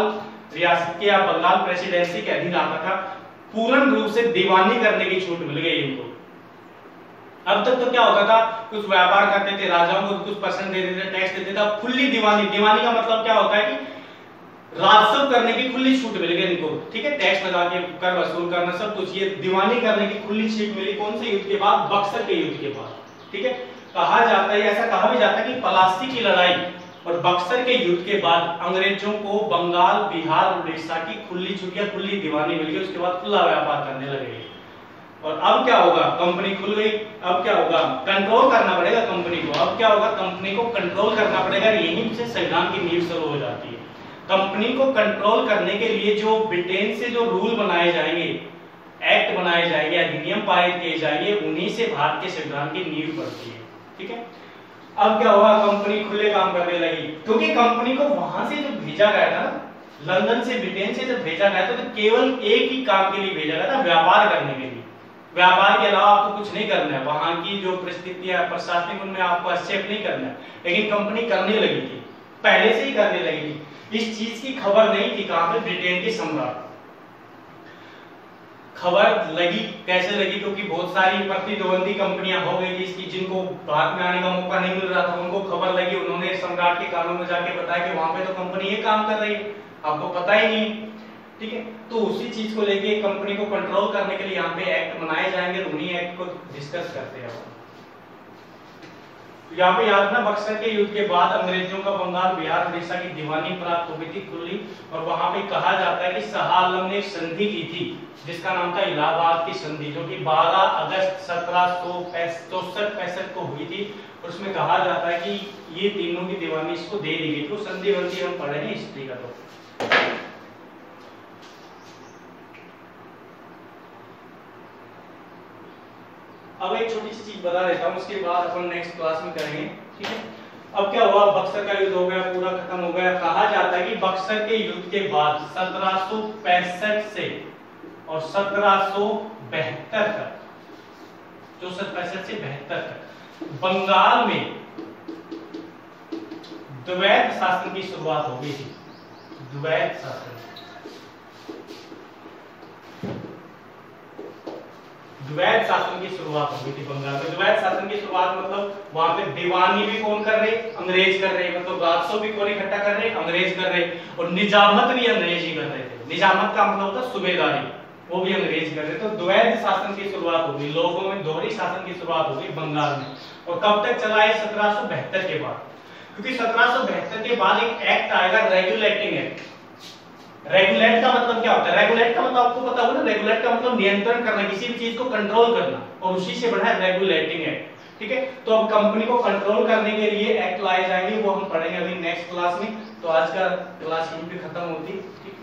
रियासत के या बंगाल प्रेसिडेंसी के अधीन आता था, पूर्ण रूप से दीवानी करने की छूट मिल गई इनको। अब तक तो क्या होता था, कुछ व्यापार करते थे, राजाओं को कुछ परसेंट दे देते थे, टैक्स देते थे। खुली दीवानी, दीवानी का मतलब क्या होता है कि राजस्व करने की खुली छूट मिल गई इनको, ठीक है, टैक्स लगा के कर वसूल करना सब कुछ, ये दीवानी करने की खुली छूट मिली कौन से युद्ध के बाद, बक्सर के युद्ध के बाद, ठीक है। कहा जाता है, ऐसा कहा भी जाता है कि पलासी की लड़ाई और बक्सर के युद्ध के बाद अंग्रेजों को बंगाल, बिहार और उड़ीसा की खुली छूट या खुली दीवानी मिल गई, उसके बाद खुला व्यापार करने लगे। और अब क्या होगा, कंपनी खुल गई, अब क्या होगा, कंट्रोल करना पड़ेगा कंपनी को। अब क्या होगा, कंपनी को कंट्रोल करना पड़ेगा, यहीं से संविधान की नींव शुरू हो जाती है। कंपनी को कंट्रोल करने के लिए जो ब्रिटेन से जो रूल बनाए जाएंगे, एक्ट बनाए जाएंगे, अधिनियम पारित किए जाएंगे, उन्हीं से भारत के संविधान की नींव पड़ती है, ठीक है। अब क्या हुआ, कंपनी खुले काम करने लगी, क्योंकि कंपनी को वहां से जो भेजा गया था ना, लंदन से, ब्रिटेन से जब भेजा गया था, तो केवल एक ही काम के लिए भेजा गया था, व्यापार करने के लिए। व्यापार के अलावा आपको कुछ नहीं करना है, वहां की जो परिस्थितियां प्रशासनिक उनमें आपको हस्तक्षेप नहीं करना है। लेकिन कंपनी करने लगी थी, पहले से ही करने लगी थी। इस चीज की खबर नहीं थी कहां पे, ब्रिटेन के सम्राट। खबर लगी, कैसे लगी, क्योंकि बहुत सारी प्रतिद्वंदी कंपनियां हो गई थी इसकी, जिनको भारत में आने का मौका नहीं मिल रहा था, उनको खबर लगी, उन्होंने सम्राट के कानों में जाके बताया कि वहां पे तो कंपनी ये काम कर रही है, आपको पता ही नहीं, ठीक है। तो उसी चीज को लेके कंपनी को कंट्रोल करने के लिए यहाँ पे एक्ट बनाए जाएंगे, उन्हीं एक्ट को डिस्कस करते हैं। यहाँ पे याद ना, बक्सर के युद्ध के बाद अंग्रेजों का बंगाल, बिहार, उड़ीसा की दीवानी प्राप्त हो गई थी खुली, और वहां पे कहा जाता है कि शाह आलम ने एक संधि की थी जिसका नाम था इलाहाबाद की संधि, जो कि 12 अगस्त 1764-65 को हुई थी। और उसमें कहा जाता है कि ये तीनों की दीवानी इसको दे दी गई। तो संधि वंधि हम पढ़े हैं हिस्ट्री का। तो अब एक छोटी सी चीज बता देता हूँ, उसके बाद अपन नेक्स्ट क्लास में करेंगे, ठीक है। अब क्या हुआ, बक्सर का युद्ध हो गया, पूरा खत्म हो गया। कहा जाता है कि बक्सर के युद्ध के बाद 1765 से और 1772 तक, 64-65 से 72 तक बंगाल में द्वैत शासन की शुरुआत हो गई थी। द्वैत शासन, द्वैत शासन की शुरुआत हो गई थी बंगाल में। द्वैत शासन की शुरुआत मतलब वहां पे दीवानी भी कौन कर रहे, अंग्रेज कर रहे, मतलब राजस्व भी कौन इकट्ठा कर रहे, अंग्रेज कर रहे, और निजामत भी अंग्रेज ही कर रहे थे। निजामत का मतलब होता सूबेदारी, वो भी अंग्रेज कर रहे। तो द्वैत शासन की शुरुआत हो गई, लोगों में दोहरी शासन की शुरुआत हो गई बंगाल में। और कब तक चला है, 1772 के बाद, क्योंकि 1772 के बाद एक एक्ट आएगा, रेगुलेटिंग एक्ट। रेगुलेट का मतलब क्या होता है, रेगुलेट का मतलब आपको पता होगा ना, रेगुलेट का मतलब नियंत्रण करना, किसी भी चीज को कंट्रोल करना, और उसी से बना है रेगुलेटिंग एक्ट, ठीक है। तो अब कंपनी को कंट्रोल करने के लिए एक्ट लाए जाएंगे, वो हम पढ़ेंगे अभी नेक्स्ट क्लास में। तो आज का क्लास यहीं पे खत्म होती है, ठीक है।